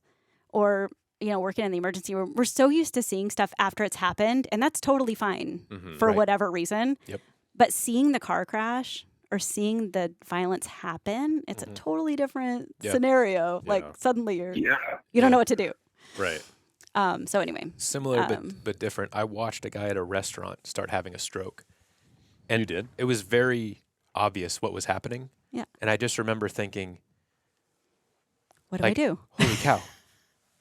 or, you know, working in the emergency room, we're so used to seeing stuff after it's happened, and that's totally fine for whatever reason. Yep. But seeing the car crash or seeing the violence happen, it's a totally different scenario. Yeah. Like suddenly you don't know what to do. Right. So anyway. Similar but different. I watched a guy at a restaurant start having a stroke. And you did? It was very obvious what was happening. Yeah. And I just remember thinking, what do I do? Holy cow.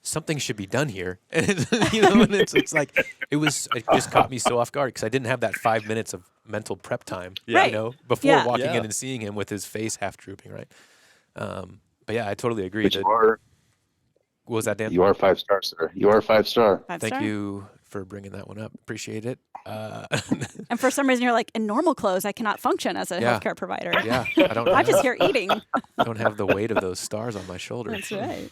Something should be done here. And, you know, and it's like, it just caught me so off guard because I didn't have that 5 minutes of mental prep time, you know, before walking in and seeing him with his face half drooping, right? But yeah, I totally agree. What was that, Dan? You are 5 star, sir. You are 5 star. Thank you for bringing that one up. Appreciate it. And for some reason, you're like, in normal clothes, I cannot function as a healthcare provider. Yeah, I don't. I'm just here eating. I don't have the weight of those stars on my shoulders. That's right.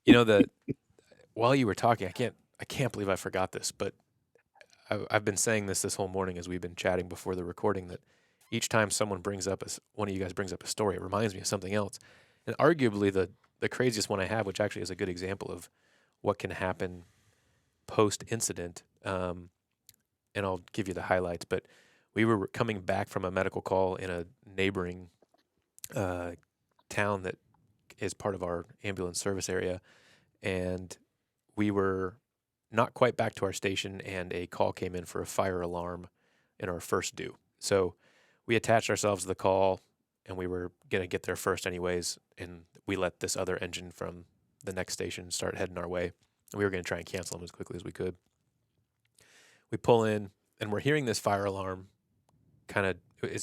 You know, while you were talking, I can't believe I forgot this, but I've been saying this whole morning as we've been chatting before the recording that each time someone brings up one of you guys brings up a story, it reminds me of something else. And arguably the craziest one I have, which actually is a good example of what can happen post-incident, and I'll give you the highlights, but we were coming back from a medical call in a neighboring town that is part of our ambulance service area, and we were not quite back to our station, and a call came in for a fire alarm in our first due. So we attached ourselves to the call, and we were going to get there first anyways, and we let this other engine from the next station start heading our way. And we were going to try and cancel them as quickly as we could. We pull in, and we're hearing this fire alarm it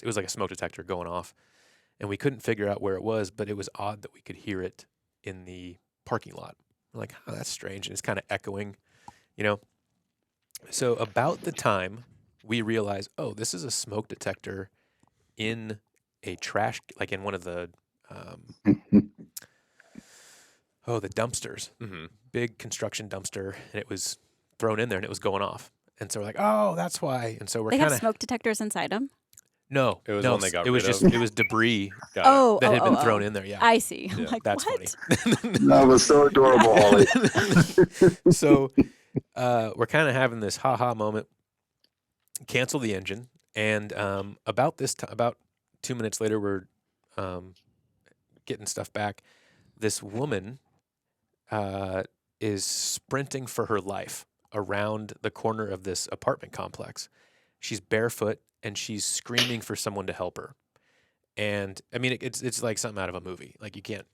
was like a smoke detector going off, and we couldn't figure out where it was, but it was odd that we could hear it in the parking lot. We're like, oh, that's strange, and it's kind of echoing, you know? So about the time we realize, oh, this is a smoke detector in a trash, like in one of the the dumpsters, big construction dumpster, and it was thrown in there and it was going off. And so we're like, oh, that's why. And so we're kind of smoke detectors inside them. No, it was when they got rid of. It was debris that had been thrown in there. Yeah, I see. Yeah, like, that's what? funny. That was so adorable, Holly. So we're kind of having this ha-ha moment. Cancel the engine, and about 2 minutes later, we're getting stuff back. This woman is sprinting for her life around the corner of this apartment complex. She's barefoot and she's screaming for someone to help her. And I mean, it's like something out of a movie. Like you can't,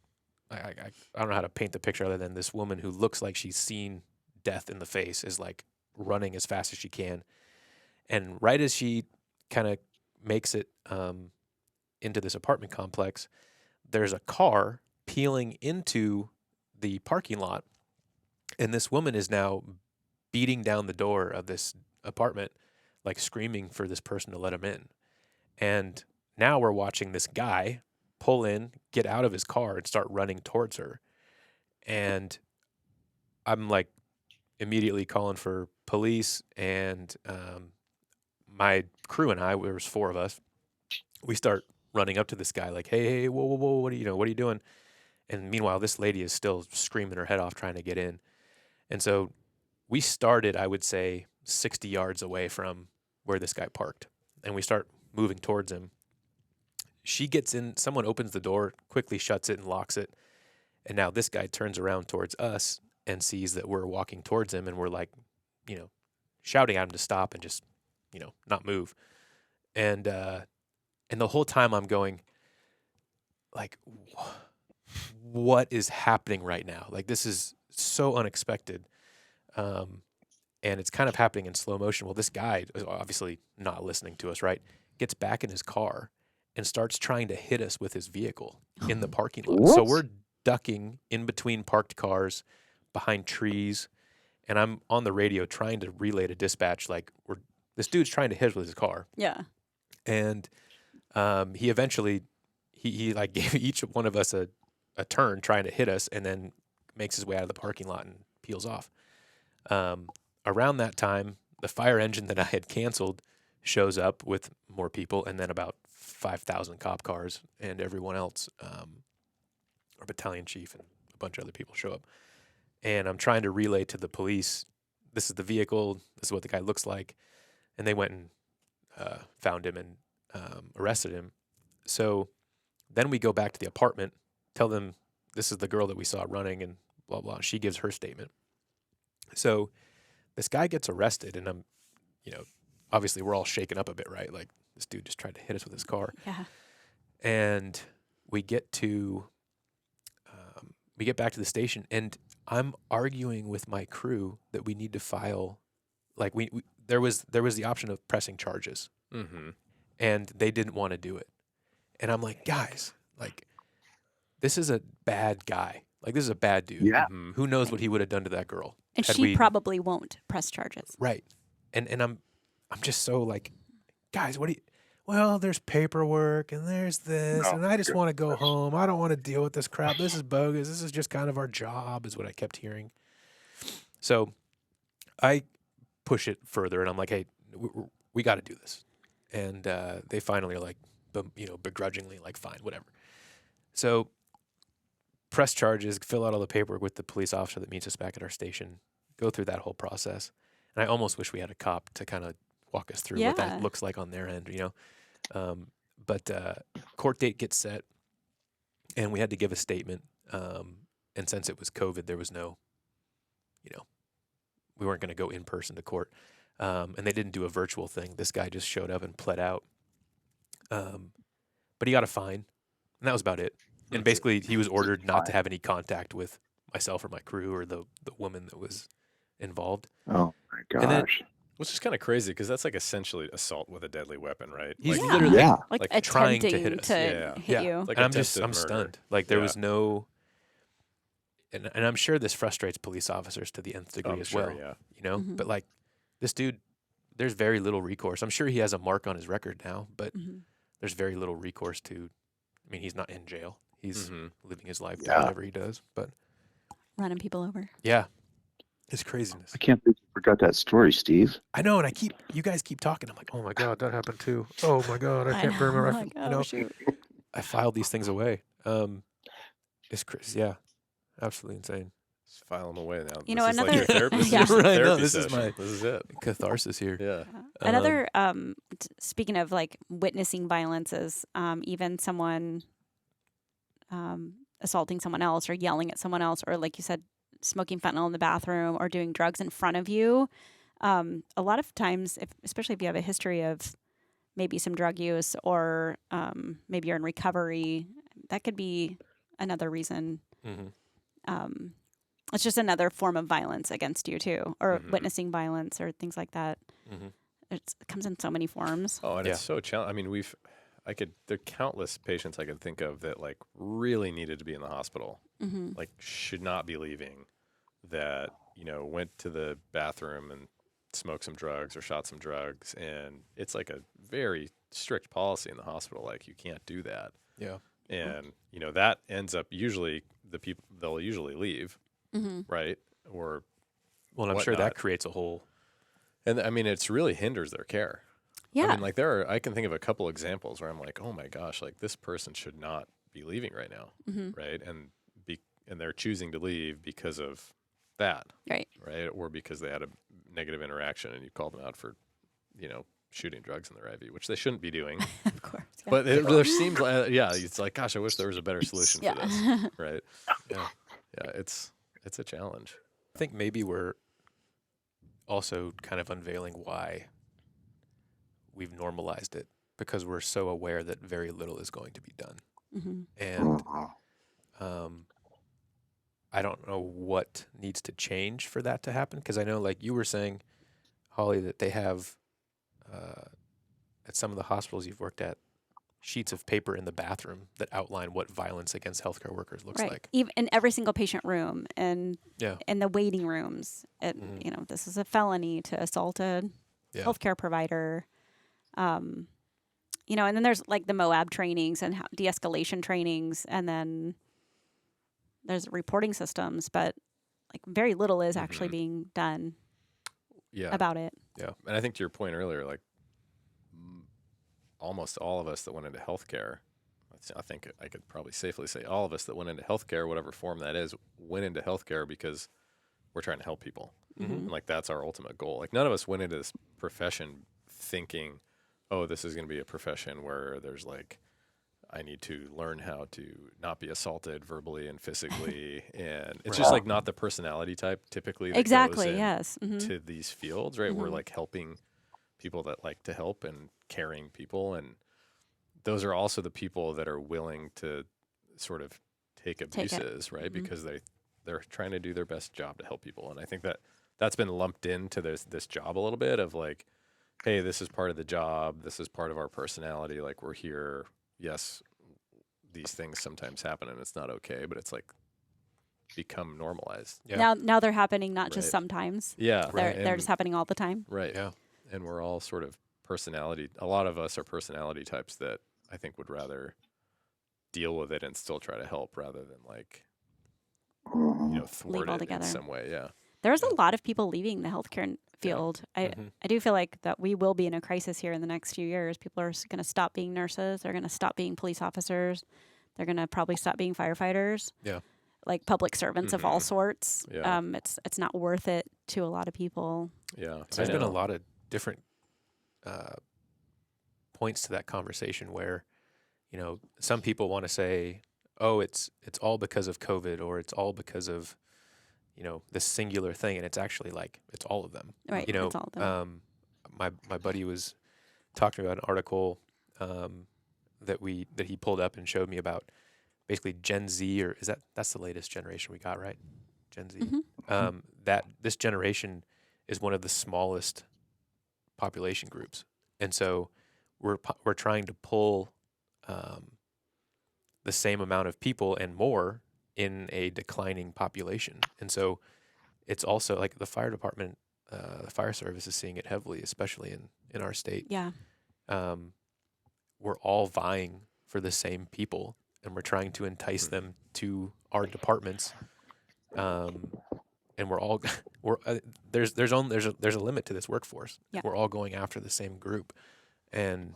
I don't know how to paint the picture other than this woman who looks like she's seen death in the face is like running as fast as she can. And right as she kind of makes it into this apartment complex, there's a car peeling into the parking lot, and this woman is now beating down the door of this apartment, like screaming for this person to let him in. And now we're watching this guy pull in, get out of his car, and start running towards her. And I'm like immediately calling for police, and my crew and I, there was 4 of us, we start running up to this guy like, hey, whoa, what are you doing? And meanwhile, this lady is still screaming her head off trying to get in. And so we started, I would say, 60 yards away from where this guy parked. And we start moving towards him. She gets in, someone opens the door, quickly shuts it and locks it. And now this guy turns around towards us and sees that we're walking towards him, and we're like, shouting at him to stop and just, not move. And the whole time I'm going, like, what is happening right now? Like, this is so unexpected. And it's kind of happening in slow motion. Well, this guy is obviously not listening to us, right? Gets back in his car and starts trying to hit us with his vehicle in the parking lot. What? So we're ducking in between parked cars, behind trees, and I'm on the radio trying to relay to dispatch, like, this dude's trying to hit us with his car. Yeah. And he eventually, he like gave each one of us a turn trying to hit us, and then makes his way out of the parking lot and peels off. Around that time, the fire engine that I had canceled shows up with more people, and then about 5,000 cop cars and everyone else, our battalion chief and a bunch of other people show up. And I'm trying to relay to the police, this is the vehicle, this is what the guy looks like. And they went and found him and arrested him. So then we go back to the apartment, tell them this is the girl that we saw running and blah, blah. She gives her statement. So this guy gets arrested, and I'm, obviously we're all shaken up a bit, right? Like, this dude just tried to hit us with his car. Yeah. And we get back to the station, and I'm arguing with my crew that we need to file, like, there was the option of pressing charges, and they didn't want to do it. And I'm like, guys, like, this is a bad guy. Like, this is a bad dude. Yeah. Who knows what he would have done to that girl? And had she we- probably won't press charges. Right. And I'm just so like, guys, well, there's paperwork and there's this, No, and I just good want to go question. home. I don't want to deal with this crap. This is bogus. This is just kind of our job, is what I kept hearing. So I push it further, and I'm like, hey, we got to do this. And they finally are like, begrudgingly, like, fine, whatever. So press charges, fill out all the paperwork with the police officer that meets us back at our station, go through that whole process. And I almost wish we had a cop to kind of walk us through what Yeah. that looks like on their end, But court date gets set, and we had to give a statement. And since it was COVID, there was no, we weren't going to go in person to court. And they didn't do a virtual thing. This guy just showed up and pled out. But he got a fine, and that was about it. And basically, he was ordered not to have any contact with myself or my crew or the woman that was involved. Oh my gosh. And then- Which is kind of crazy because that's like essentially assault with a deadly weapon, right? He's Like, literally yeah. Like, Like trying to attempting hit us. to Yeah. hit you. like and I'm attempted murder. stunned. Like, there Yeah. was no, and I'm sure this frustrates police officers to the nth degree I'm as sure, well. yeah. Mhm. But like, this dude, there's very little recourse. I'm sure he has a mark on his record now, but Mhm. there's very little recourse to. I mean, he's not in jail. He's Mhm. living his life, doing Yeah. whatever he does. But Running people over. yeah, it's craziness. I can't believe you forgot that story, Steve. I know, and you guys keep talking. I'm like, oh my god, that happened too. Oh my god, I can't know, remember. like, oh, shoot. I filed these things away. It's crazy. Yeah, absolutely insane. Just file them away now. You know, This is like another- your therapy, this is Yeah. just a Right, no, therapy this is session. my- This is it. Catharsis here. Yeah. Another, speaking of like witnessing violence, is even someone assaulting someone else or yelling at someone else, or like you said, smoking fentanyl in the bathroom or doing drugs in front of you. A lot of times, especially if you have a history of maybe some drug use or maybe you're in recovery, that could be another reason. Mm-hmm. It's just another form of violence against you too, or Mhm. witnessing violence or things like that. Mm-hmm. It comes in so many forms. Oh, and Yeah. it's so challenging. I mean, there are countless patients I could think of that like really needed to be in the hospital, like should not be leaving, that, went to the bathroom and smoked some drugs or shot some drugs. And it's like a very strict policy in the hospital. Like you can't do that. Yeah. And, that ends up usually they'll usually leave. Right. Or, well, and I'm sure that creates a whole. And I mean, it's really hinders their care. Yeah. I mean, like I can think of a couple examples where I'm like, oh my gosh, like this person should not be leaving right now. Right. And they're choosing to leave because of that. Right. Right. Or because they had a negative interaction and you called them out for, shooting drugs in their IV, which they shouldn't be doing. Of course. Yeah. But there seems like, it's like, gosh, I wish there was a better solution for this. Right. Yeah. Yeah. It's a challenge. I think maybe we're also kind of unveiling why we've normalized it, because we're so aware that very little is going to be done. And I don't know what needs to change for that to happen, because I know, like you were saying, Holly, that they have at some of the hospitals you've worked at, sheets of paper in the bathroom that outline what violence against healthcare workers looks like. Even in every single patient room and in the waiting rooms. This is a felony to assault a healthcare provider. And then there's like the MOAB trainings and de-escalation trainings, and then there's reporting systems, but like very little is actually being done about it. Yeah. And I think to your point earlier, like almost all of us that went into healthcare, I think I could probably safely say all of us that went into healthcare, whatever form that is, went into healthcare because we're trying to help people. And like that's our ultimate goal. Like none of us went into this profession thinking, oh, this is going to be a profession where there's like, I need to learn how to not be assaulted verbally and physically. And it's just like not the personality type typically that goes to these fields, right? We're like helping people that like to help and caring people. And those are also the people that are willing to sort of take abuses, right? Because they're trying to do their best job to help people. And I think that's been lumped into this job a little bit of like, hey, this is part of the job. This is part of our personality. Like we're here. Yes, these things sometimes happen and it's not okay, but it's like become normalized. Yeah. Now they're happening not just sometimes. Yeah. They're just happening all the time. Right. Yeah. And we're all sort of a lot of us are personality types that I think would rather deal with it and still try to help rather than like, thwart it in some way. Yeah. There's a lot of people leaving the healthcare field. I do feel like that we will be in a crisis here in the next few years. People are going to stop being nurses. They're going to stop being police officers. They're going to probably stop being firefighters. Yeah. Like public servants of all sorts. Yeah. It's not worth it to a lot of people. Yeah. So there's been a lot of different points to that conversation where, some people want to say, oh, it's all because of COVID, or it's all because of, this singular thing, and it's actually like it's all of them. Right. It's all of them. My buddy was talking about an article that he pulled up and showed me about basically Gen Z, or that's the latest generation we got, right? Gen Z. That this generation is one of the smallest population groups, and so we're trying to pull the same amount of people and more in a declining population. And so it's also like the fire department, the fire service is seeing it heavily, especially in our state. Yeah. We're all vying for the same people, and we're trying to entice them to our departments. And there's a limit to this workforce. Yeah. We're all going after the same group, and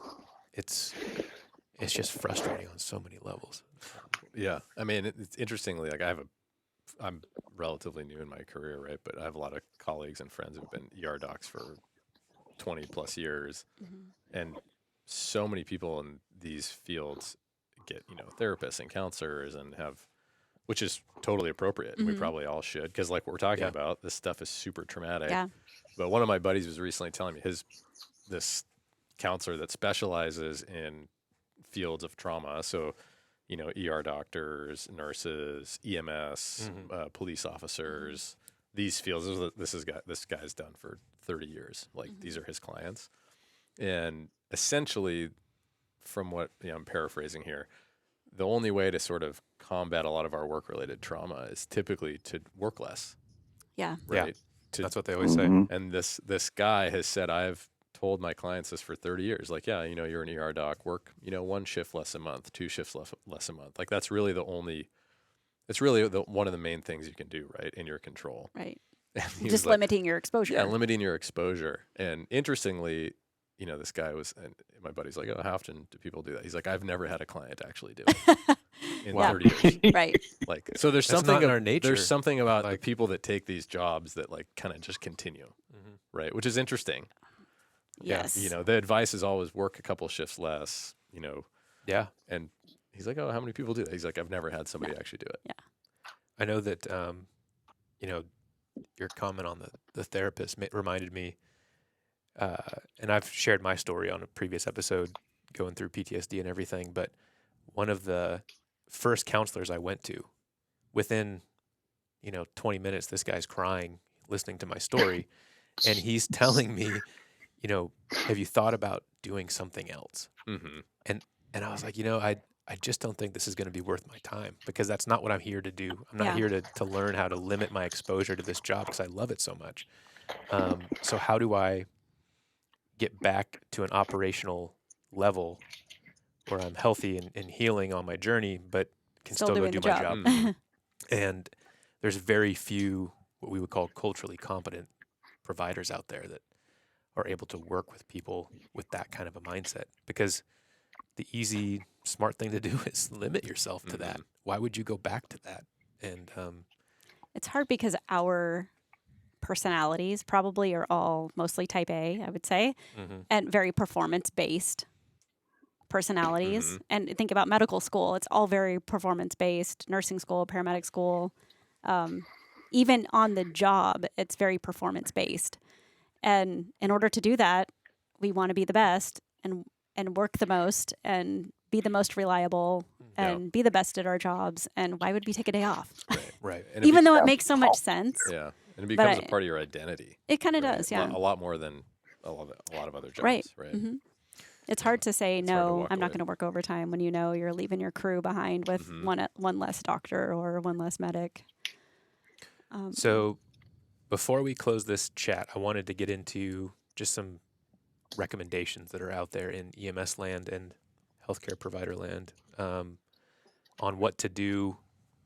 it's just frustrating on so many levels. Yeah. I mean, it's interestingly, like I'm relatively new in my career, right? But I have a lot of colleagues and friends who've been ER docs for 20 plus years. And so many people in these fields get, therapists and counselors and which is totally appropriate. And we probably all should, because like what we're talking about, this stuff is super traumatic. Yeah. But one of my buddies was recently telling me this counselor that specializes in fields of trauma. So, ER doctors, nurses, EMS, police officers, these fields. This guy's done for 30 years. Like these are his clients. And essentially from what I'm paraphrasing here, the only way to sort of combat a lot of our work-related trauma is typically to work less. Yeah. Right. That's what they always say. And this guy has said, I've told my clients this for 30 years. Like, yeah, you're an ER doc, work, 1 shift less a month, 2 shifts less a month. Like, that's really it's really one of the main things you can do, right, in your control. Right. Just limiting your exposure. Yeah, limiting your exposure. And interestingly, this guy and my buddy's like, oh, how often do people do that? He's like, I've never had a client actually do it in 30 years. Right. Like, so there's That's something not in our nature. There's something about the people that take these jobs that like kind of just continue, right? Which is interesting. Yes. The advice is always work a couple shifts less, Yeah. And he's like, oh, how many people do that? He's like, I've never had somebody actually do it. Yeah. I know that, your comment on the therapist reminded me, and I've shared my story on a previous episode going through PTSD and everything, but one of the first counselors I went to, within, 20 minutes, this guy's crying, listening to my story, and he's telling me, have you thought about doing something else? Mm-hmm. And I was like, I just don't think this is going to be worth my time, because that's not what I'm here to do. I'm not here to learn how to limit my exposure to this job because I love it so much. So how do I get back to an operational level where I'm healthy and healing on my journey, but can still go doing do the my job. job? And there's very few what we would call culturally competent providers out there that are able to work with people with that kind of a mindset, because the easy, smart thing to do is limit yourself to that. Why would you go back to that? And it's hard because our personalities probably are all mostly type A, I would say, and very performance-based personalities. And think about medical school. It's all very performance-based. Nursing school, paramedic school, even on the job, it's very performance-based. And in order to do that, we want to be the best and work the most and be the most reliable and be the best at our jobs. And why would we take a day off? Right. And Even though it makes so much sense. Yeah. And it becomes a part of your identity. It kind of does, yeah. A lot more than a lot of other jobs, right? It's hard to say, It's hard to no, walk I'm not away. going to work overtime when you're leaving your crew behind with one less doctor or one less medic. So before we close this chat, I wanted to get into just some recommendations that are out there in EMS land and healthcare provider land on what to do,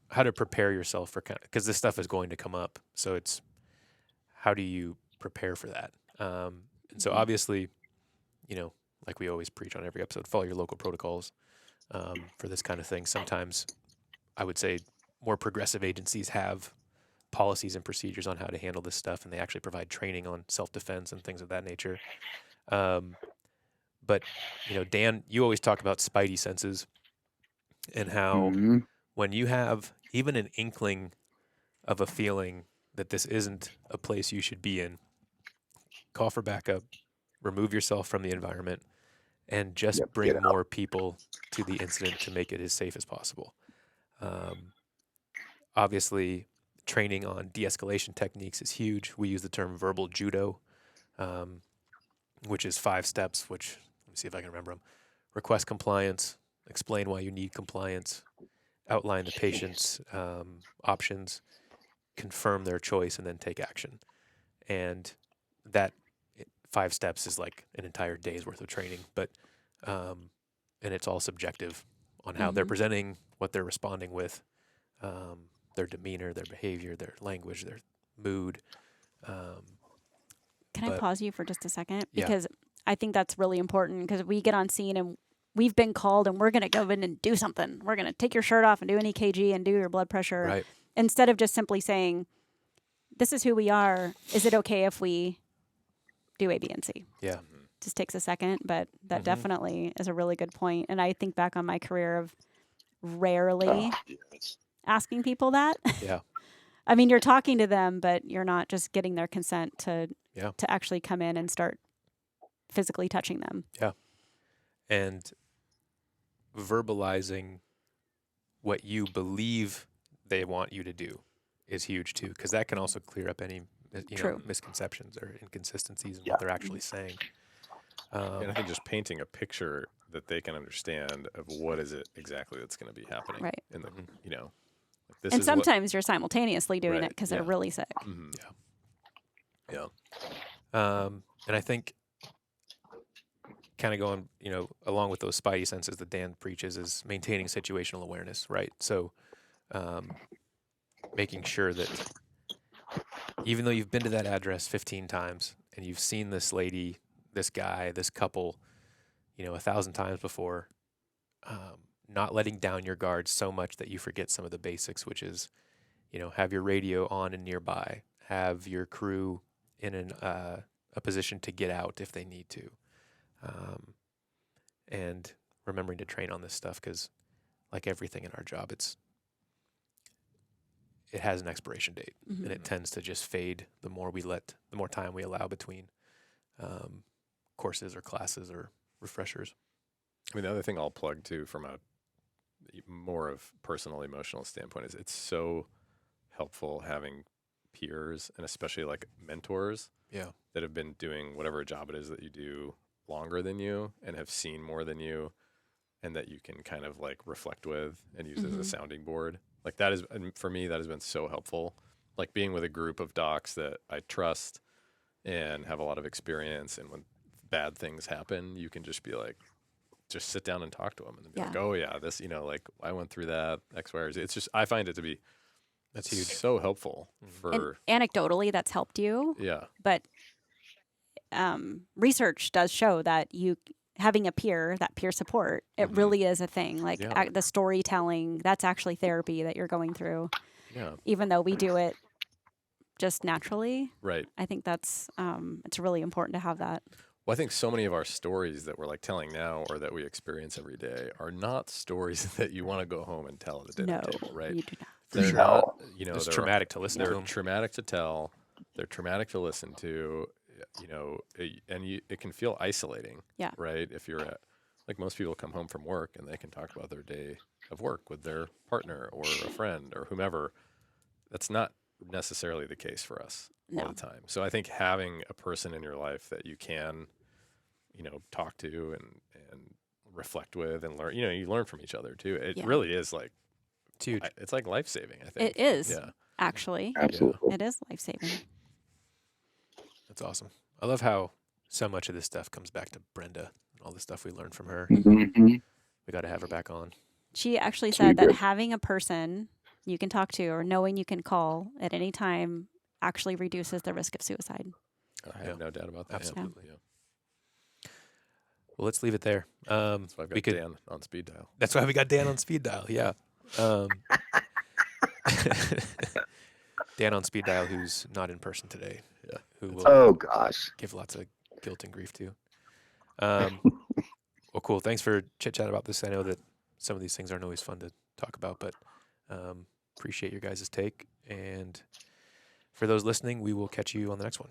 how to prepare yourself for because this stuff is going to come up. So it's how do you prepare for that? And so obviously, like we always preach on every episode, follow your local protocols for this kind of thing. Sometimes I would say more progressive agencies have policies and procedures on how to handle this stuff, and they actually provide training on self-defense and things of that nature. But, Dan, you always talk about spidey senses and how when you have even an inkling of a feeling that this isn't a place you should be in, call for backup, remove yourself from the environment, and just bring more people to the incident to make it as safe as possible. Obviously, training on de-escalation techniques is huge. We use the term verbal judo, which is 5 steps, which, let me see if I can remember them. Request compliance, explain why you need compliance, outline the patient's options, confirm their choice, and then take action. And that 5 steps is like an entire day's worth of training, but and it's all subjective on how they're presenting, what they're responding with, their demeanor, their behavior, their language, their mood. Can I pause you for just a second? Yeah. Because I think that's really important, because we get on scene and we've been called and we're going to go in and do something. We're going to take your shirt off and do an EKG and do your blood pressure. Right. Instead of just simply saying, this is who we are. Is it okay if we do A, B, and C? Yeah. Just takes a second, but that definitely is a really good point. And I think back on my career of rarely asking people that. Yeah. I mean, you're talking to them, but you're not just getting their consent to Yeah. actually come in and start physically touching them. Yeah. And verbalizing what you believe they want you to do is huge too, because that can also clear up any True. misconceptions or inconsistencies in what they're actually saying. And I think just painting a picture that they can understand of what is it exactly that's going to be happening Right. in the, you know, like this And is what, sometimes you're simultaneously doing Right, it because yeah. they're really sick. Mhm. Yeah. And I think kind of going, along with those spidey senses that Dan preaches is maintaining situational awareness, right? So making sure that even though you've been to that address 15 times and you've seen this lady, this guy, this couple, 1,000 times before, not letting down your guard so much that you forget some of the basics, which is, have your radio on and nearby, have your crew in a position to get out if they need to, and remembering to train on this stuff because, like everything in our job, it has an expiration date, Mhm. and it tends to just fade the more time we allow between courses or classes or refreshers. I mean, the other thing I'll plug too from a more of personal emotional standpoint is it's so helpful having peers and especially like mentors Yeah. that have been doing whatever job it is that you do longer than you and have seen more than you and that you can kind of like reflect with and use as a sounding board. Like that is, and for me, that has been so helpful. Like being with a group of docs that I trust and have a lot of experience. And when bad things happen, you can just be like, just sit down and talk to them and be like, oh yeah, this, like I went through that X, Y, or Z. It's just, I find it to be, That's huge. so helpful for, And anecdotally, that's helped you. yeah. But research does show that having that peer support, it really is a thing. Like Yeah. the storytelling, that's actually therapy that you're going through. Yeah. Even though we do it just naturally, Right. I think that's it's really important to have that. Well, I think so many of our stories that we're like telling now or that we experience every day are not stories that you want to go home and tell at the dinner No, table, right? you do not. They're sure. not, It's they're traumatic to listen to They're them. traumatic to tell. They're traumatic to listen to, it can feel isolating, Yeah. right? If you're like most people come home from work and they can talk about their day of work with their partner or a friend or whomever. That's not necessarily the case for us all the time. So I think having a person in your life that you can, talk to and reflect with and learn, you learn from each other too. It really is like, It's huge. it's like life-saving, I think. It is. Yeah. Actually. Absolutely. It is life-saving. That's awesome. I love how so much of this stuff comes back to Brenda and all the stuff we learned from her. Mhm. We got to have her back on. She actually said that having a person you can talk to or knowing you can call at any time actually reduces the risk of suicide. I have no doubt about that. Absolutely. Yeah. Well, let's leave it there. That's why I've got Dan on speed dial. That's why we got Dan on speed dial. Yeah. Dan on speed dial, who's not in person today. Yeah. Who will Oh gosh. give lots of guilt and grief to. Well, cool. Thanks for chit chat about this. I know that some of these things aren't always fun to talk about, but appreciate your guys' take. And for those listening, we will catch you on the next one.